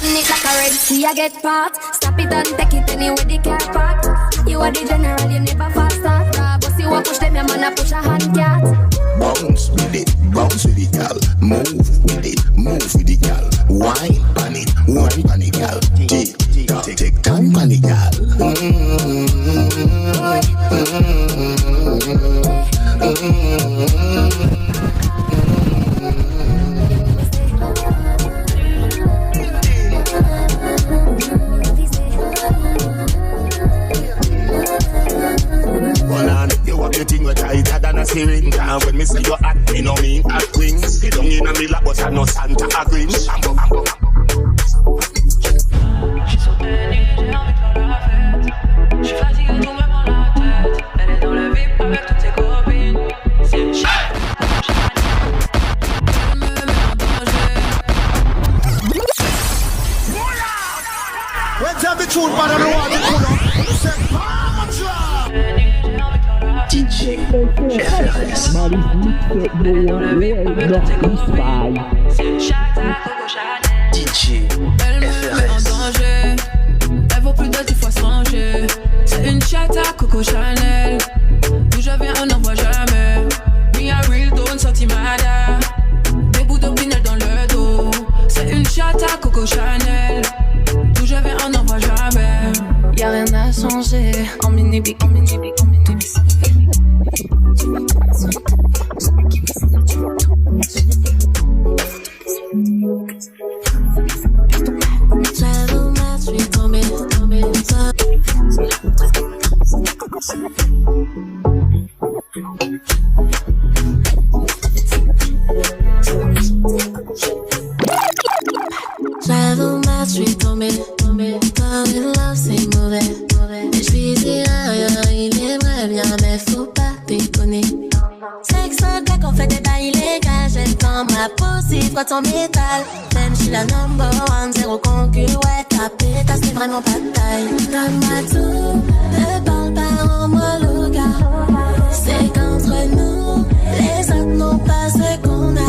It like a red sea, I get part. Stop it and take it anywhere the car park. You are the general, you never fast start. Boss you a push them, your man a push a hand cat. Bounce with it, girl. Move with it, move with it, girl. Wine on it, girl. Take time on it, girl. You have your thing with tighter than a syringe. And when me say you hot, me no mean hot wings. You don't in a me lap, but I know Santa a Grinch. J'suis sauté nu, j'ai envie de faire la fête. J'suis fatigué, tout me prend la tête. Elle est dans le VIP avec toutes ses copines. C'est une chatte. Elle me met en danger. Let's have the tune, but I don't want to pull up. DJ FRS. Elle est dans le VIP avec toutes ses copines. C'est une chatte à Coco Chanel. DJ Elle me met en danger. Elle vaut plus de 10 fois changer. C'est une chatte à Coco Chanel. D'où je viens, on n'en voit jamais. Me a real don't sorti mada. Des bouts de pinel dans le dos. C'est une chatte à Coco Chanel. D'où je viens, on n'en voit jamais. Y'a rien à changer. En mini-bic, en mini-bic, en mini-bic. Travel match, we tombé, ça. Travel match, we tombé, comme une love, c'est mauvais. Mais j'lui dis rien, il aimerait bien, mais faut pas déconner. 500 gars qu'on fait des bails illégaux, jette dans ma poussée, frotte ton métal. Même j'suis la number one, zéro concu, ouais, ta pétasse, c'est vraiment pas de taille. Donne-moi tout, ne parle pas en moi, Luca. C'est qu'entre nous, les autres n'ont pas ce qu'on a.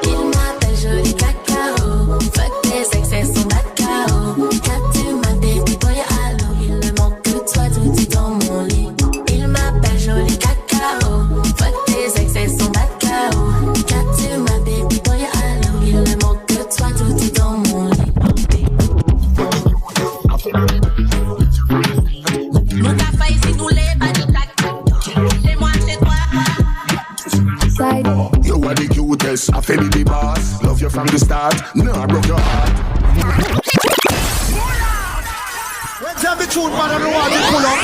Il m'appelle joli cacao, fuck tes excès, son bas de KO. Quand tu m'as baby boy, allô, il ne manque que toi, tout est dans mon lit. Il m'appelle joli cacao, fuck tes excès, son bas de KO. Quand tu m'as baby boy, allô, il ne manque que toi, tout est dans mon lit. Mon café ici, nous les bas du tac. Chez moi, chez toi. You are the cutest, I feel the boss. Love you from the start, no I broke your heart. Let's have the tune, but I don't want to pull up.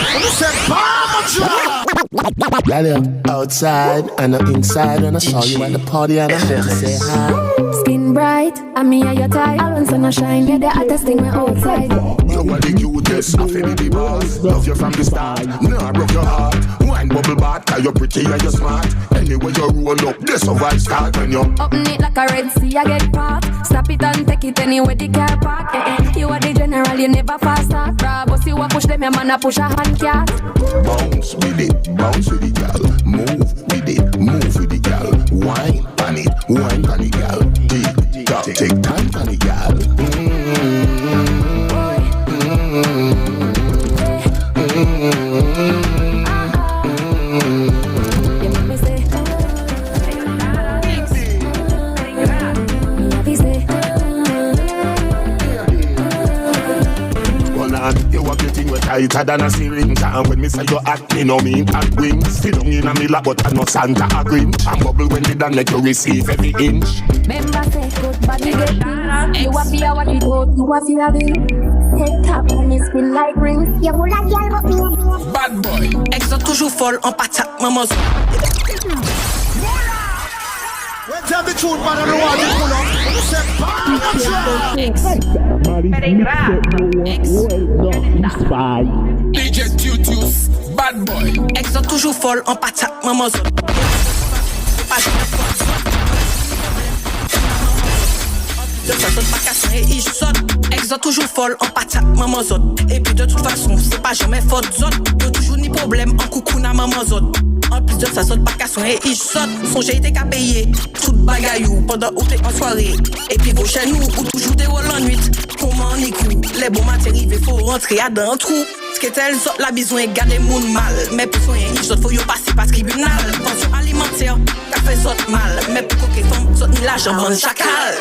Girl, outside and I'm inside when I saw you at the party and I had to say hi. Skin bright, and me and your tie. I want sun shine, you're the hottest thing me outside. You are the cutest, I feel the boss. Love you from the start, no I broke your heart. Wine bubble bath, cause you're pretty and you're smart. Anyway you roll up, this a vibe start when you Open it like a Red Sea, I get caught. Stop it and take it anywhere the car park. You are the general, you never fast start. Bravo, see what push them, your man a push a hand cat. bounce with it girl. Move with it girl. Wine on it girl. Take time on it girl. You have the thing with tighter than a syringe. And when me say you act, me no mean hot wings. Sit down in a me lap, but I no Santa a Grinch. And bubble when me done, let you receive every inch. Member say good body get big. You a feel what it hold, you a feel a big. Head top and me spin like rings. You hold a girl but me. Bad boy. Ex toujours folle en patate, maman. Let's have the tune, but I don't want to pull up. DJ Tutius, bad boy. Ex toujours folle en patate, maman. Ça saute pas cassé et il saute. Ex toujours folle en patate, maman zone. Et puis de toute façon, c'est pas jamais faute zone. Y'a toujours ni problème en coucou na maman zone. En plus de ça saute pas cassé et il saute. Son j'ai été qu'à payer. Tout bagaillou pendant où t'es en soirée. Et puis vos chez nous ou toujours des rôles en nuit. Comment on y coule. Les bons matériels, il faut rentrer à d'un trou. Ce qu'est elle zot la besoin garder moun mal. Mais pour soigner il saute faut y passer par tribunal. Pension alimentaire, café zot mal. Mais pour coquet femme zot ni l'argent bon chacal.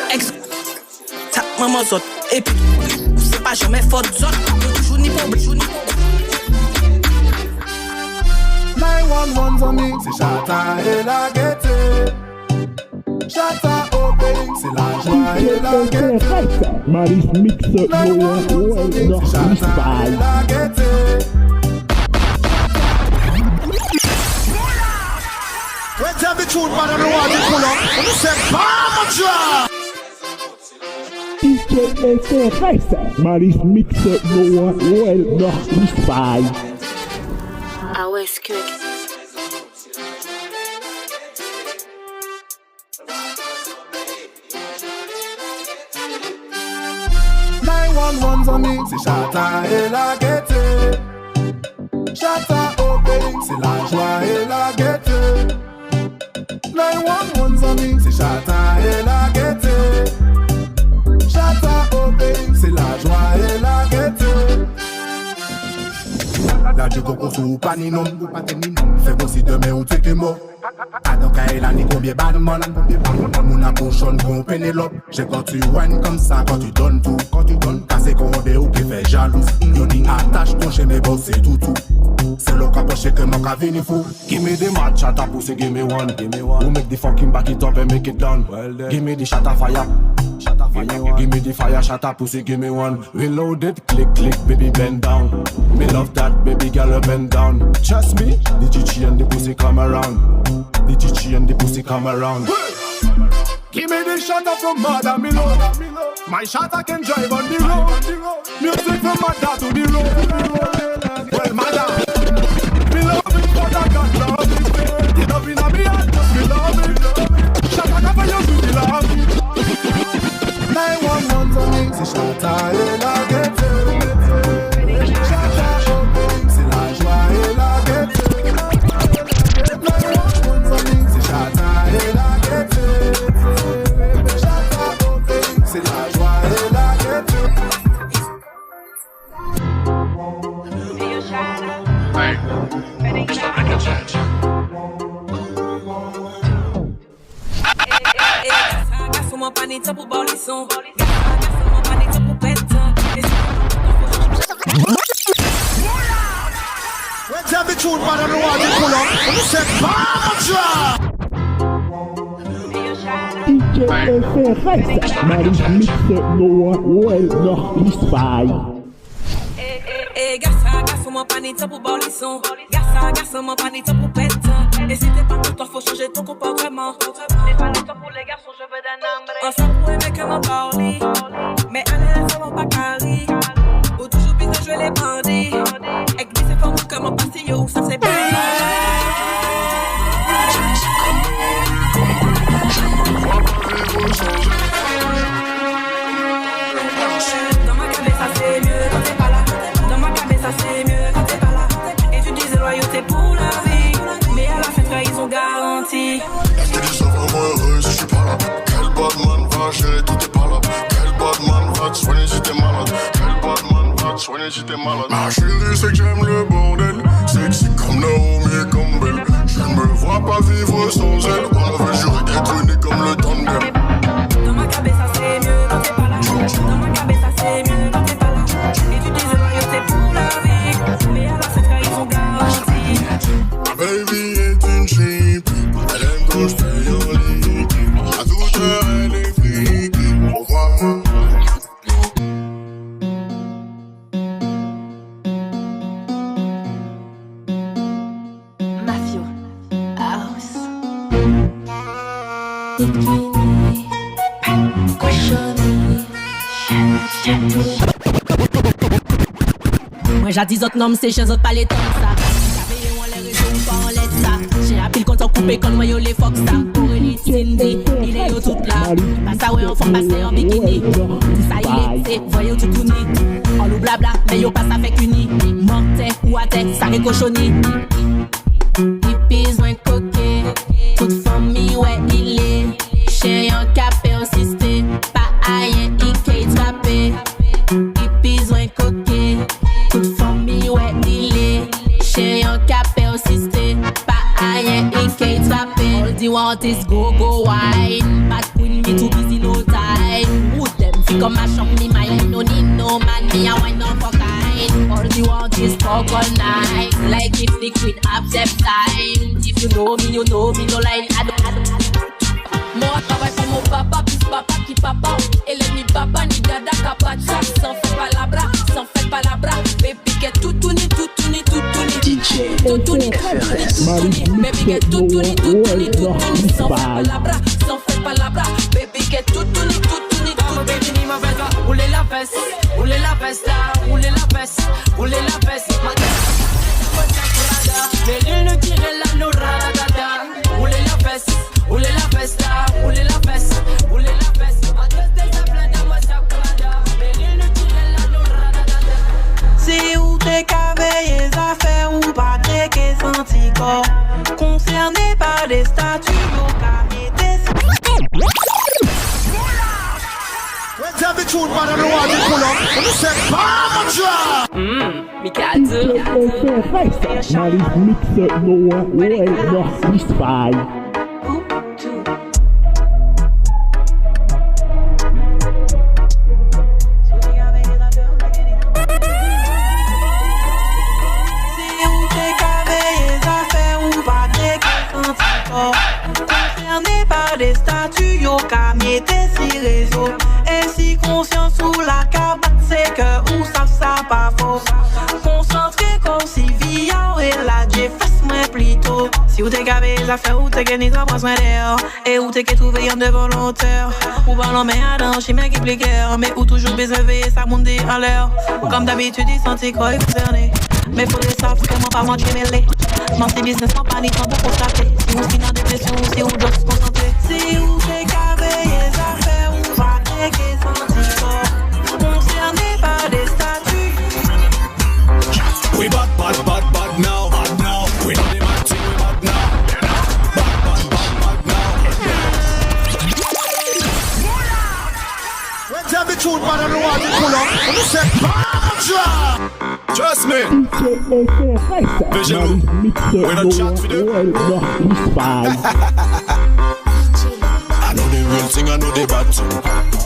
maman zot. Et puis, c'est pas jamais faute zot. Toujours ni problème. 911 on me, c'est Chata et la gaieté. Chata au pays, c'est la joie et la gaieté. Maris Mixer, 911 on me, c'est Chata et la gaieté. Let's have the truth, man, and the one you pull up. And you say, Bama DJ FRS, Maris Mixer, Noah, Well, North Spy. Ah ouais, c'est que... 911 on me, c'est Chata et la gaieté. Chata au pays, c'est la joie et la gaieté. 911 on me, c'est Chata et la gaieté. Chata au pays, c'est la joie et la gaieté. La du coco sous paninon, fais aussi demain ou t'es que mort. Adon Kaila ni combien badman. Mon approchon con Pénélope. J'ai quand tu whine comme ça, quand tu donnes tout. Quand tu donnes, cassé condé ou qui fait jaloux. Yoni attache ton chez mes boss c'est tout. C'est l'eau qu'approche que mon cavini fou. Give me the mad chatter pussy, give me one. Who make the fucking back it up and make it done. Give me the shatter fire. Give me the fire shatter pussy, give me one. Reload it, click click, baby bend down. Me love that baby girl bend down. Trust me, the chichi and the pussy come around. The chichi and the pussy come around. Give me the shatter from Madame Milo. My shatter can drive on the road. Music from Mada to the road. Well, Madame, me love it, but I got love it. You love it, me heart, just me love it. Shatter never you do me love it. 911 on me, c'est Chata et la gaieté. Chata au pays, c'est la joie et la gaieté. 911 on me, c'est Chata et la gaieté. Chata au pays, c'est la joie et la gaieté. Hey, stop making sense. Mon panita pour boire les sons. Mon panita pour pète. Let's have the truth, man, and the one you pull up. And you say, Bama DJ FRS, Maris Mixer, Noah, Well, North Spy. Garçon, mon panita pour boire les sons. Garçon, mon panita pour pète. Et si t'es pas content, faut changer ton comportement. N'est pas le temps pour les garçons, je veux d'un homme. Ensemble pour aimer que m'en parler. Mais à l'aise, ça va pas carré. Ou toujours bien de jouer les bandits. Avec des efforts comme mon pastillo, ça c'est bien. Dans ma cabine, ça c'est mieux quand t'es pas là. Dans ma cabine, ça c'est mieux quand t'es pas là. Et tu disais loyauté pour la vie. Mais à la fin, trahison garantie. Est-ce que tu seras vraiment heureux si je suis pas là? Quel badman va gérer tout tes palabres? Quel badman va te soigner si t'es malade? Quel badman va te soigner si t'es malade? Ma chérie, c'est que j'aime le bordel. Sexy comme Naomi, comme Belle. Je ne me vois pas vivre sans elle. On avait juré d'être unis comme le tandem. Dans ma cabine, ça c'est mieux quand t'es pas là. Dans ma cabine, ça c'est mieux quand t'es pas là. Et tu disais loyauté pour la vie. Mais à la fin, trahison garantie. Ma baby est une cheap. Elle aime quand je fais au lit. À toute heure, elle est free. Au revoir. Mafio House. Moi jadis autres noms c'est chez autres pas les temps ça. J'avais on les réseaux ou pas en laisse ça. J'ai appris le compte en coupé quand moi yo les fox ça. Pour une Cindy, il est yo tout là. Pas ça ouais en forme passé en bikini. Si ça il est, c'est voyez tout tout ni. En loup blabla, mais yo pas ça fait qu'uni. Mortel ou à tête, ça récochonne. Hippies moins coquet. Toute famille ouais il est. Chien en capé au système. Pas aïe, il est trappé. Hippies moins coquet. Toute famille ouais il est. Chien en capé au système. Pas aïe, il est trappé. All the want is go wine. Bad queen me too busy no time. Who them come mash up me mind. No need no man, me I want no for kind. All you want is talk all night. Like if the queen have them time. If you know me, no line. I don't. Moi travaille pour mon papa, puis papa qui papa. Elle est ni papa ni dada capacha. Sans fait palabra. Baby get tutuni. DJ FRS. Baby get tutuni. Sans fait palabra. Baby get tutuni. Baby ni ma veste, roulez la veste là, roulez la veste. Mais il nous tirait la noradada. Roulez la veste là, roulez la veste. Ma tête des appels dans ma saccada. Mais il nous tirait la noradada. C'est où t'es qu'avec les affaires ou pas t'es qu'est senti corps. Concerné par des statuts, au carnet des. Tell the truth, man, I don't want to pull up. You say, Pamajra! Mikado. Maris Mixer Noah Noah Freestyle. Concerné par des statuts, yo camé tes si réseaux. Et si conscient sous la cabane, c'est que où ça pas faux. Concentré comme si via et la j'ai fait moins plutôt. Si vous t'es gavé les affaires, ou t'es gagné, ça prend soin d'air. Et où t'es qu'est trouvé en de volontaire. Ou ballon mais adam, j'sais bien qui plique. Mais où toujours béservé, ça monte en l'air. Ou comme d'habitude, il sentit quoi il concerné. Mais faut les savoir comment pas moi j'ai mêlé. Mon c'est business en panique quand on constater. Si vous finissez en dépression, si vous doit se concentrer. Si vous t'es gavé les affaires, ou pas t'es qu'est senti corps. Concerné par des statuts. We bad now. We know the man thing, we bad now. Bad now. Tell the truth, man, I don't want to pull up. You say, Pamajra! Trust me. Vision. We're not chat for them. I know the real thing, I know the bad thing.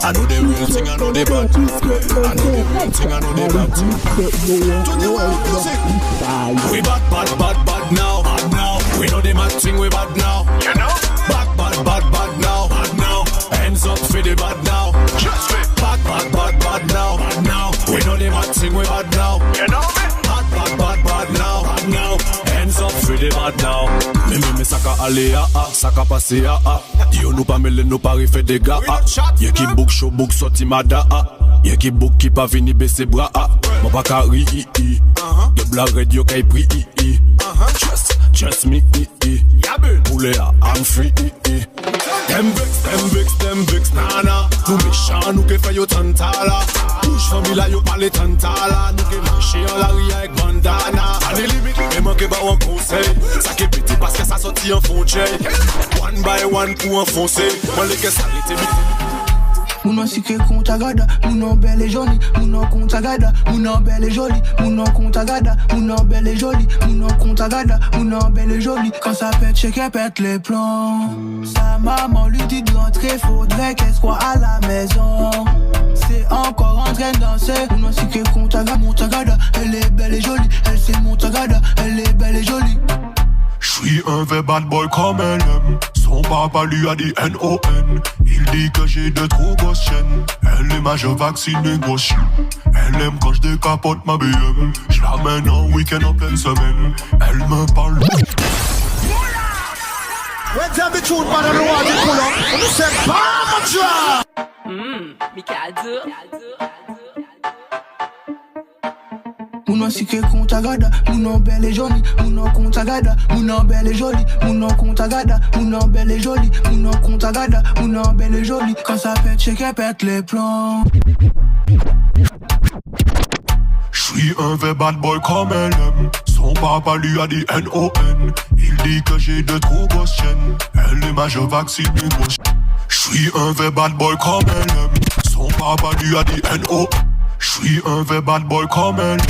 I know the real thing, I know the bad thing. I know the real thing, I know the bad thing. To the world music. We bad now. We know the mad thing, we bad now. You know? Bad now. Hands up for the bad now. Just me. Bad now. We know the mad thing, we bad now. You know me? Bad now. Hands up for the bad now. Me saka ale saka passe Yo nou pa mele nou pa rife de ga Ye ki bouk show bouk soti mada Ye ki bouk ki pa vini bese bra Mo pa ka ri Yo bla red yo kay pri Just me Poule I'm free Them vex nana Nou méchant nou ke fè yo tantala Bouche famila yo pale tantala Nou ke marche yon la ria ek bandana Ane limit nou ke manke ba wan konsey Sa ke pete paske sa soti an fonche One by one pou enfonse Mwen leke salite biti Mounon si que contagada, mounon belle et jolie, mounon contagada, mounon belle et jolie, mounon contagada, mounon belle et jolie, mounon contagada, mounon belle et jolie. Quand ça pète, chez qu'elle pète les plombs. Sa maman lui dit de rentrer, faudrait qu'elle soit à la maison. C'est encore en train de danser. Mounon si que contagada, elle est belle et jolie, elle c'est montagada, elle est belle et jolie. J'suis un vrai bad boy comme elle aime. Son papa lui a dit N.O.N. Il dit que j'ai de trop grosses chaînes. Elle est majeure vaccinée grosse chien. Elle aime quand j'décapote ma BM. J'lamène en week-end en pleine semaine. Elle me parle. When tell the truth, man, I don't want to pull up. You say, Pamajra! Mikado. Mounon si que contagada, mounon belle et jolie, mounon contagada, mounon belle et jolie, mounon contagada, mounon belle et jolie, mounon contagada, mounon belle et jolie. Quand ça pète, chez qu'elle pète les plombs. J'suis un vrai bad boy comme elle aime. Son papa lui a dit N.O.N. Il dit que j'ai de trop grosses chaînes. Elle est majeure vaccinée grosse. J'suis un vrai bad boy comme elle aime. Son papa lui a dit N.O. J'suis un vrai bad boy comme elle aime.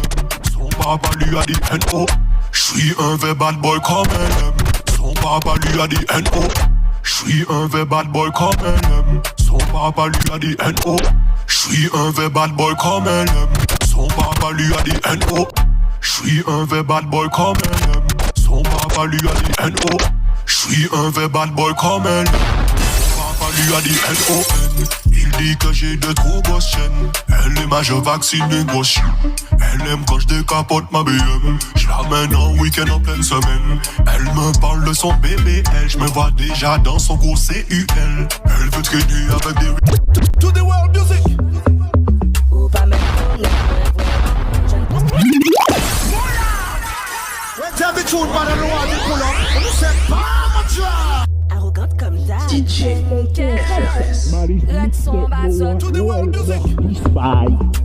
Son papa lui a dit N.O. J'suis un vrai bad boy comme elle aime. Son papa lui a dit N.O. J'suis un vrai bad boy comme elle aime. Son papa lui a dit N.O. J'suis un vrai bad boy comme elle aime. Son papa lui a dit N.O. J'suis un vrai bad boy comme elle aime. Son papa lui a dit N.O. J'suis un vrai bad boy comme elle aime. Son papa lui a dit N.O.N. Il dit que j'ai de trop grosses chaînes. Elle est ma je vaccine des gros chiens. Elle aime quand je décapote ma BM. Je l'amène en week-end en pleine semaine. Elle me parle de son bébé. Je me vois déjà dans son gros CUL. Elle veut traîner avec des... To the world music. Ou pas même arrogante comme ça. DJ FRS.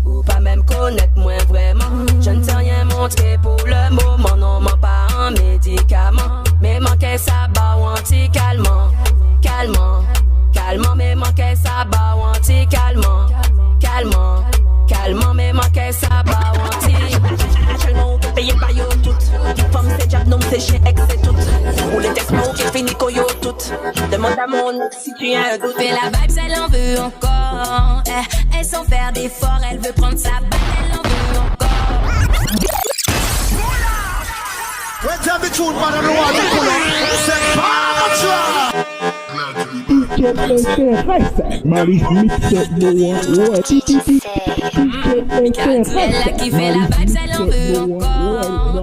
Ou pas même connaître moi vraiment. Je ne sais rien montrer pour le moment. Non, m'en pas un médicament. Mais manquait ça bas ou anti-calmant. Calmant, calmant, mais manquait ça bas ou anti-calmant. Calmant, calmant, mais manquait ça bas ou anti. Actuellement, on peut payer le baillot tout. Femme, c'est job, non, c'est chien, ex, c'est tout. Ou les textos qui finissent coyo tout. Demande à mon ex si tu as un doute. Mais la vibe, elle en veut encore. Elle sans faire d'efforts, elle veut prendre sa balle, elle en veut encore. Elle a kiffé la vibe, elle en veut encore.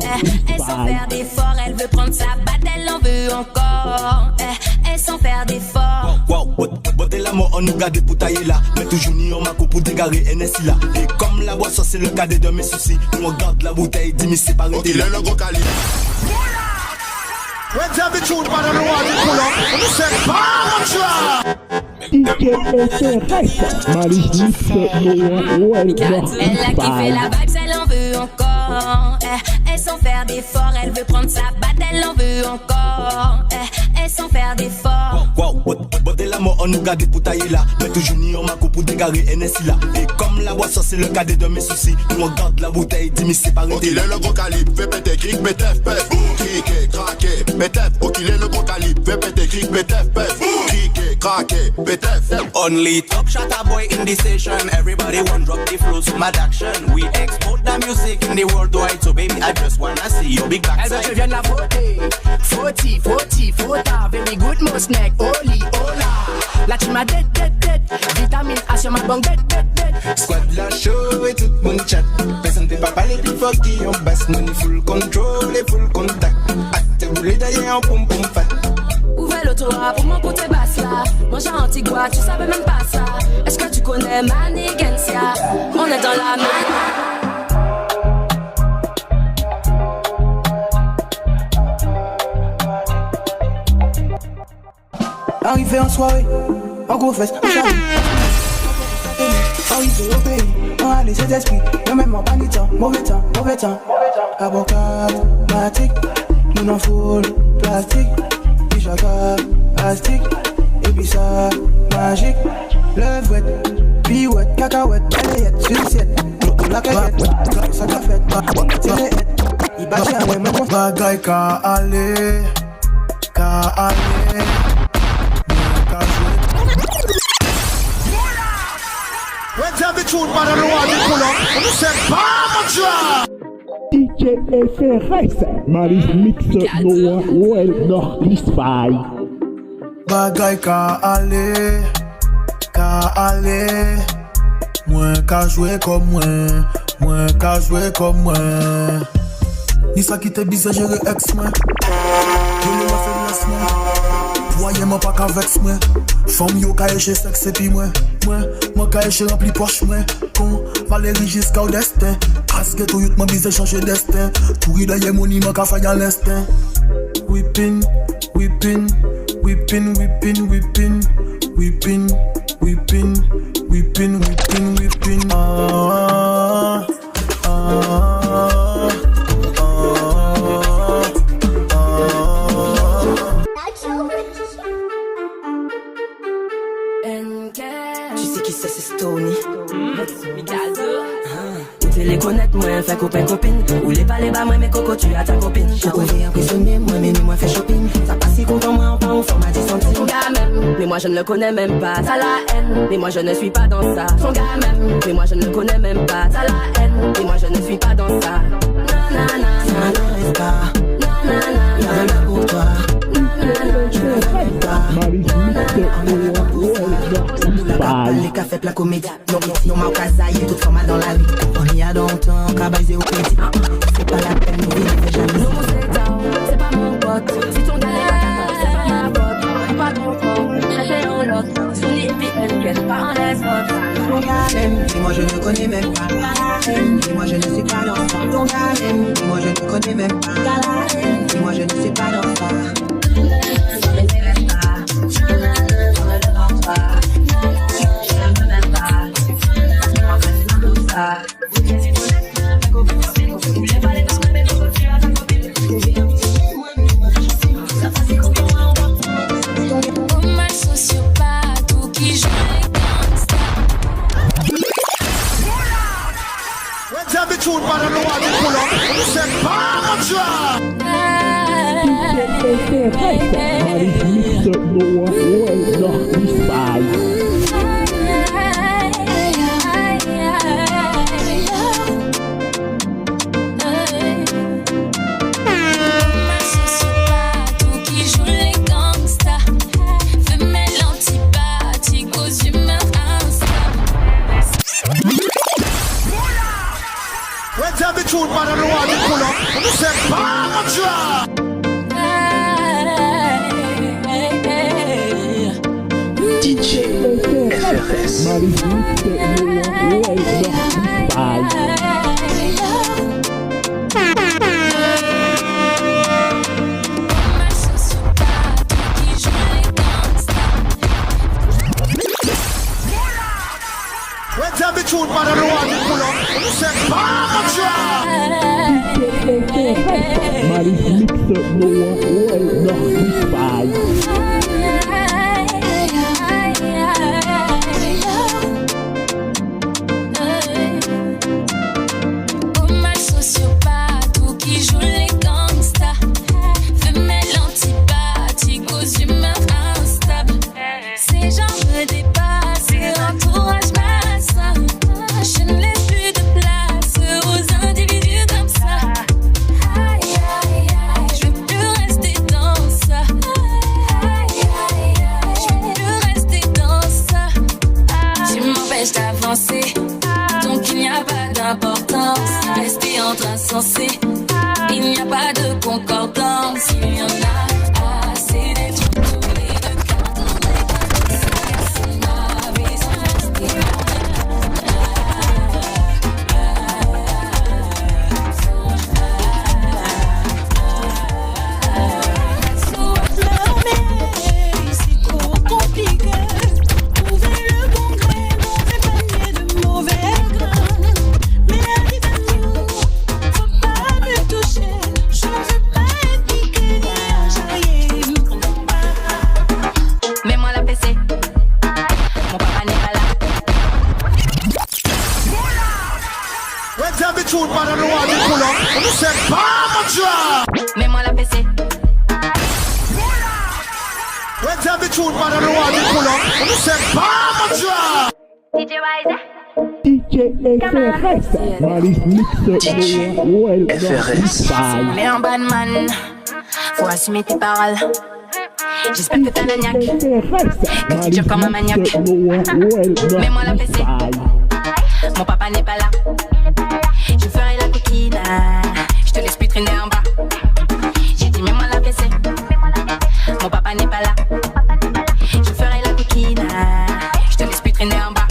Elle sans faire d'efforts, elle veut prendre sa batte, elle en veut encore. Elle sans faire d'efforts. Wow, botte la mort, on nous garde pour tailler là. Mais toujours ni on m'a pour dégarer NSI là. Et comme la boisson, c'est le cadet de mes soucis. Nous on garde la bouteille, dis mais c'est pas arrêté. Il est le gros calibre. Let's have the tune, man, and the one you pull up. You said, Elle a kiffé la vibe, elle en veut encore. Elle sans faire d'efforts, elle veut prendre sa batte, elle en veut encore. Elle sans faire d'efforts. Wow, botte la mort, on nous garde pour tailler là. Mais toujours ni on m'a pour dégarer NSI là. Et comme la boisson, c'est le cadet de mes soucis. Nous on garde la bouteille, dis mais c'est pas arrêté. Il est le gros calibre, fait péter, cric, métef, pef. Criquet, craqué, métef. Il est le gros calibre, fait péter, cric, métef, pef. Criquet, craqué, métef. Only top shot a boy in the station. Everybody want drop the flow to mad action. We export the music in the worldwide. So baby, I just wanna see your big backside. Elle veut que je vienne la fauter. Fauta. Very good mouse neck. Oli, hola. La team a dead. Vitamine A sur ma banque dead. Squad la show et tout mon chat. Personne ne peut pas parler plus fort qui en basse. Money full control et full contact. Acte roulé d'ailleurs en pom fat. Ouvrez le toit pour mon côté basse là. Moi j'ai Antigua, tu savais même pas ça. Est-ce que tu connais Manigancia? On est dans la main. Arrivé en soirée, en gros fesse, en charlie. Arrivé au pays, on a les esprits. Y'a même pas ni temps, mauvais temps. Avocat, matic, nous n'en fout plastique. Bichaga, astic, et puis ça, magique. Levrette, pirouette, cacahuète, balayette, sucette. La caillette, ça qu'a fait, c'est les hêtes. Il bâtit un même bon. Bagaille ka aller. Let's have the tune, man, and the one you pull up. You said, DJ FRS, Maris Mix Noah, Well Nord-Lisfay. Bagaille ka aller. Moins qu'à jouer comme moi. Ni ça qui t'est bizarre, j'ai ex-moi. Je ne m'a fait laisse-moi. Voyez-moi pas qu'avec moi. Femme yo ka chez sexe et puis moi ka chez rempli poche moi. Con Valérie jusqu'à au destin. Casque tout yut m'a bizarre changer destin. Pourri d'ailleurs mon ima ka faille à l'instinct. Whipping. Tu sais qui c'est Stony. voulez connaître moi, fait copain copine. Ou les pas les bas moi, mes coco tu as ta copine. J'ai trouvé impressionné, moi mais moi fait shopping. Ça passe si content moi, on format 10 centimes. Son gars même, mais moi je ne le connais même pas. T'as la haine, mais moi je ne suis pas dans ça. Son gars même, mais moi je ne le connais même pas. T'as la haine, mais moi je ne suis pas dans ça. Nanana, ça n'arrive pas. Nanana, y'a rien pour toi. Les cafés la comédie, non ma casa, y'a tout format dans la vie. On y a longtemps, cabalisé au crédit. C'est pas la peine, nous vivons jamais. Non, c'est pas mon pote. Si ton gars est pas c'est pas ma faute. Pas ton faute, chercher un autre. Son IPN, qu'elle pas en l'espote. Ton gars aime, et moi je ne connais même pas. Et moi je ne suis pas dans ça. Ton gars aime, et moi je ne connais même pas. Et moi je ne suis pas dans ça. Comme un sociopathe ou qui joue les gangsters. When tell me truth, man, I know how to pull up. Say, Pamatra! Tell me truth, man, I know how to pull up. Say, Pamatra! DJ FRS. Tell me truth, man, I know how to pull up. Say, Pamatra! Comme un sociopathe ou qui joue les gangsters. Femelle antipathique aux humeurs instables. Ces gens me dépassent, leur entourage malsain. Je ne laisse plus de place aux individus comme ça. Aïe, aïe, aïe, je veux plus rester dans ça. Aïe, aïe, aïe, je veux plus rester dans ça. Tu m'empêches d'avancer, donc il n'y a pas d'importance. Rester entre insensés, il n'y a pas de concordance. Il y en a assez d'être entouré de cartes. C'est ma vie sans rester. C'est trop compliqué. Trouver le bon grain dans un panier de mauvais grains. Mais arrive-nous, faut pas me toucher. Je ne veux pas être piqué ni enjaillé. Mets-moi la PC. Mon papa n'est pas là. When tell me truth, man, I know how to pull up. Say, Pamatra! Mets-moi la PC. When tell me truth, man, I know how to pull up. Say, Pamatra! DJ Wise. FRS. Mais en bad man, faut assumer tes paroles. J'espère que t'as le niaque, que tu tires comme un maniaque. Mets-moi la PC. Mon papa n'est pas là. Je ferai la coquine. Je te laisse plus traîner en bas. J'ai dit mets-moi la PC. Mon papa n'est pas là. Je ferai la coquine. Je te laisse plus traîner en bas.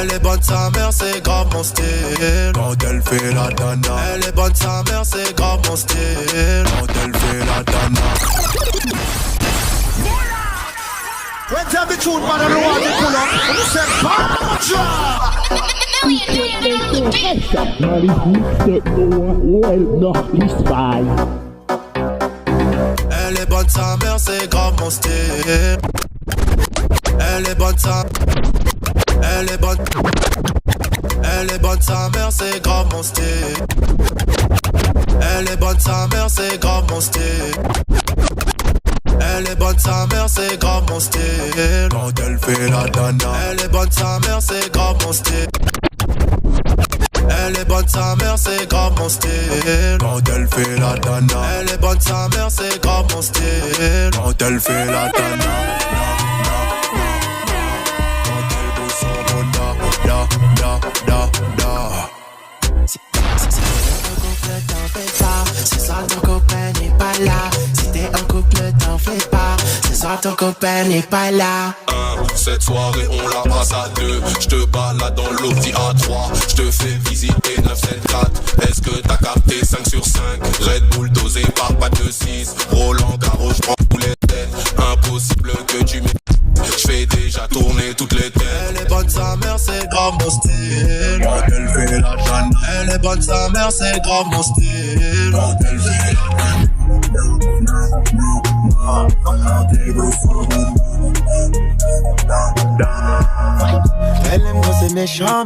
Elle est bonne sa mère, c'est grave mon style. Quand elle fait la dana. Elle est bonne sa mère, c'est grave mon style. Quand elle fait la dana. Let's have the tune, man, and the one they pull up. You said, Patra! Elle est bonne sa mère, c'est grave mon style. Elle est bonne sa... Elle est bonne... Elle est bonne sa mère, c'est grave mon style. Elle est bonne sa mère, c'est grave mon style. Elle est bonne sa mère, c'est grave mon style. Quand elle fait la dana. Elle est bonne sa mère, c'est grave mon style. Elle est bonne sa mère, c'est grave mon style. Quand elle fait la dana. Elle est bonne sa mère, c'est grave mon style. Quand elle fait la dana. Quand elle bouge son bon da. Ce soir ton copain n'est pas là. Si t'es en couple, t'en fais pas. Ce soir ton copain n'est pas là. Cette soirée on la passe à 2. J'te balade dans l'Audi A3. J'te fais visiter 974. Est-ce que t'as capté 5 sur 5? Red Bull dosé par pas de 6. Roland Garros, j'prends tous les têtes. Impossible que tu m'aies. J'fais déjà tourner toutes les têtes. Elle est bonne sa mère, c'est grave mon style. Quand elle fait la dana. Elle est bonne sa mère, c'est grave mon style. Quand elle fait la dana. Elle aime quand c'est méchant.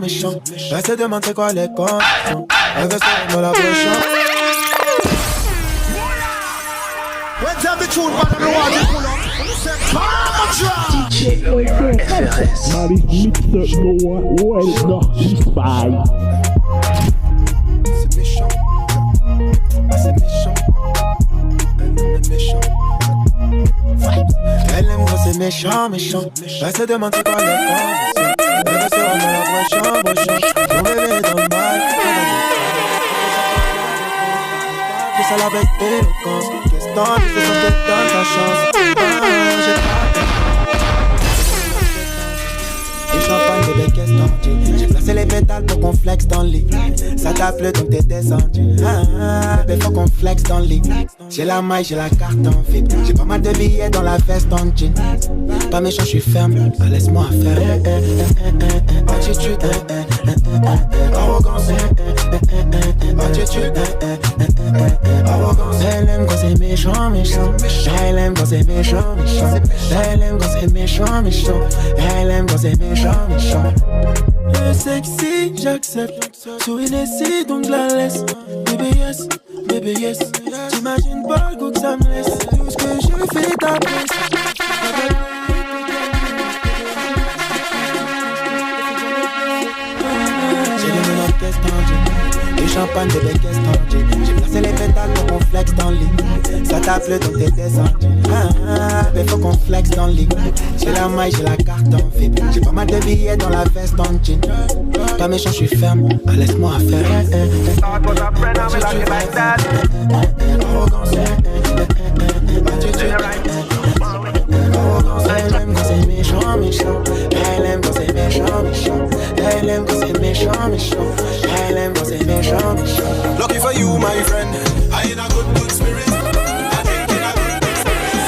Elle se demande c'est quoi les conditions. Elle veut se dans la bouche. Let's have the tune, man, and the one they pull up. You said, Patra! DJ FRS. Maris Mixer Noah Well Northeast Five. C'est méchant. C'est méchant. Elle aime quand c'est méchant. Elle se demande c'est quoi les conditions. Elle veut se rendre dans la bouche. Mon bébé est dans le mal. Que ça l'avait éloquence. Qu'est-ce que t'en dis, c'est son tête dans ta chance. Et champagne, bébé, qu'est-ce que t'en dis? J'ai placé les pétales pour qu'on flex dans le lit. Ça t'a plu donc t'es descendu. Bébé, faut qu'on flex dans le lit. J'ai la maille, j'ai la carte en vide. J'ai pas mal de billets dans la veste en jean. Pas méchant, j'suis ferme, laisse-moi faire. Attitude, arrogance. Attitude, arrogance. Elle aime quand c'est méchant. Elle aime quand c'est méchant. Elle aime quand c'est méchant. Elle aime quand c'est méchant. Le sexy, j'accepte. Sur une essai, donc la laisse. Bébé yes. T'imagines pas le goût que ça me laisse. Tout ce que je fais t'apprécie. J'ai les menottes qu'est-ce t'en dis. Du champagne, bébé, qu'est-ce t'en dis. J'ai placé les pétales pour qu'on flex dans le lit. Ça t'a plu donc t'es descendu. Bébé, faut qu'on flex dans le lit. J'ai la maille, j'ai la carte en vide. J'ai pas mal de billets dans la veste en jean. Pas méchant, j'suis ferme, laisse-moi faire. Arrogance. Elle aime quand c'est méchant. Elle aime quand c'est méchant. Elle aime quand c'est méchant. Elle aime quand c'est méchant. Lucky for you, my friend. I in a good spirit. I drink in a good spirit.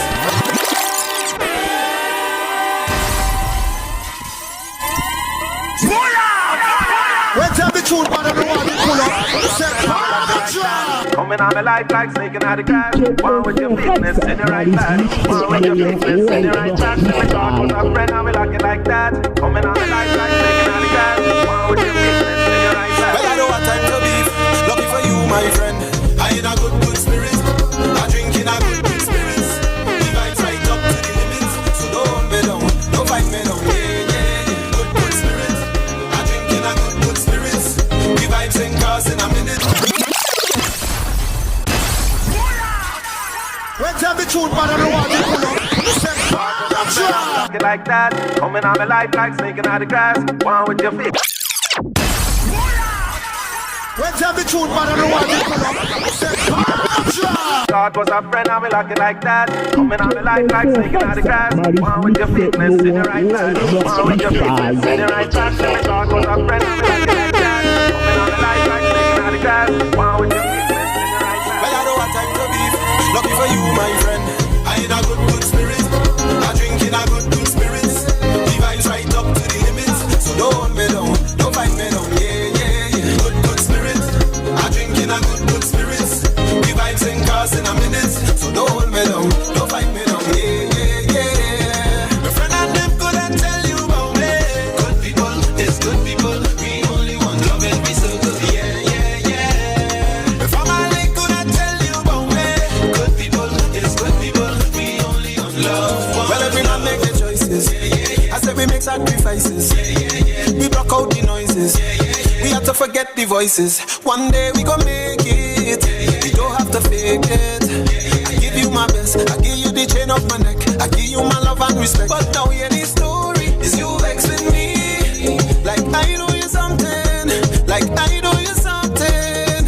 Let's have the tune, man, and the one they pull up. You said, Patra! Coming on my life like snake out the grass. One with your business in the right back. One with your business in the right back. Let me talk with a friend and we like it like that. Coming on my life like snake out the grass. One with your business in the right back. Well, I don't have time to beef. Lucky for you, my friend. I in a good spirit. I drink in a good spirit. The vibes right up to the limit. So don't be down. Don't fight me down. Yeah. Good spirit. I drink in a good spirit. The vibes in cars in a minute. Let's have the tune, man, and the one they pull up. You said, Patra! Like that. Coming on my life like snake out the grass. One with your feet. When tell me truth, man, I don't want to God was a friend, and we like it like that. Coming on the light like snaking out the grass. One with your fitness in the right place. One with your fitness in the right track. God was a friend, and we like it like that. Coming on the light like snaking out the grass. One with your fitness in the right track. Well, I don't have time to beef. Lucky for you, my friend. I in a good spirit. I drink in a good spirits. The vibes right up to the limits. So don't hold me down, don't fight me down. Yeah. Good spirit. I drink in a good spirits. The vibes in cars in a minute. So don't hold me down, don't fight me down. Yeah. My friend and them couldn't tell you about me. Good people is good people. We only want love and we so good. Yeah. My family couldn't tell you about me. Good people is good people. We only want love. Well, every man make their choices. I said we make sacrifices. We block out the noises. We have to forget the voices. One day we gon' make it. We don't have to fake it. I give you my best. I give you the chain of my neck. I give you my love and respect. But now hear the story. Is you vexing me? Like I know you something. Like I know you something.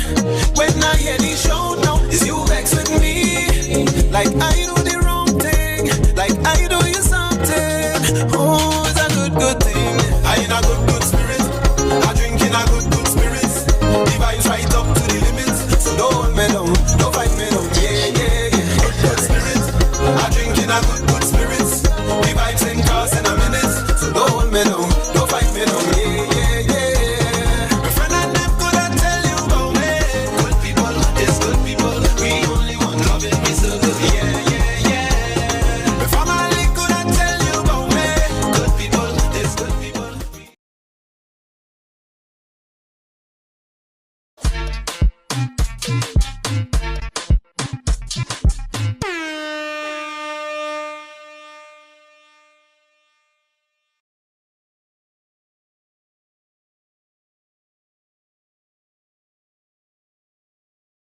When I hear the show now, is you vexing me? Like I do the wrong thing. Like I do you something. Oh, it's a good thing. I in a good spirit. I drink in a good spirits. The vibes right up to the limits. So don't hold me down, don't fight me down. Yeah. Good spirit. I drink in a good spirits. The vibes in cars in a minute. So don't hold me down,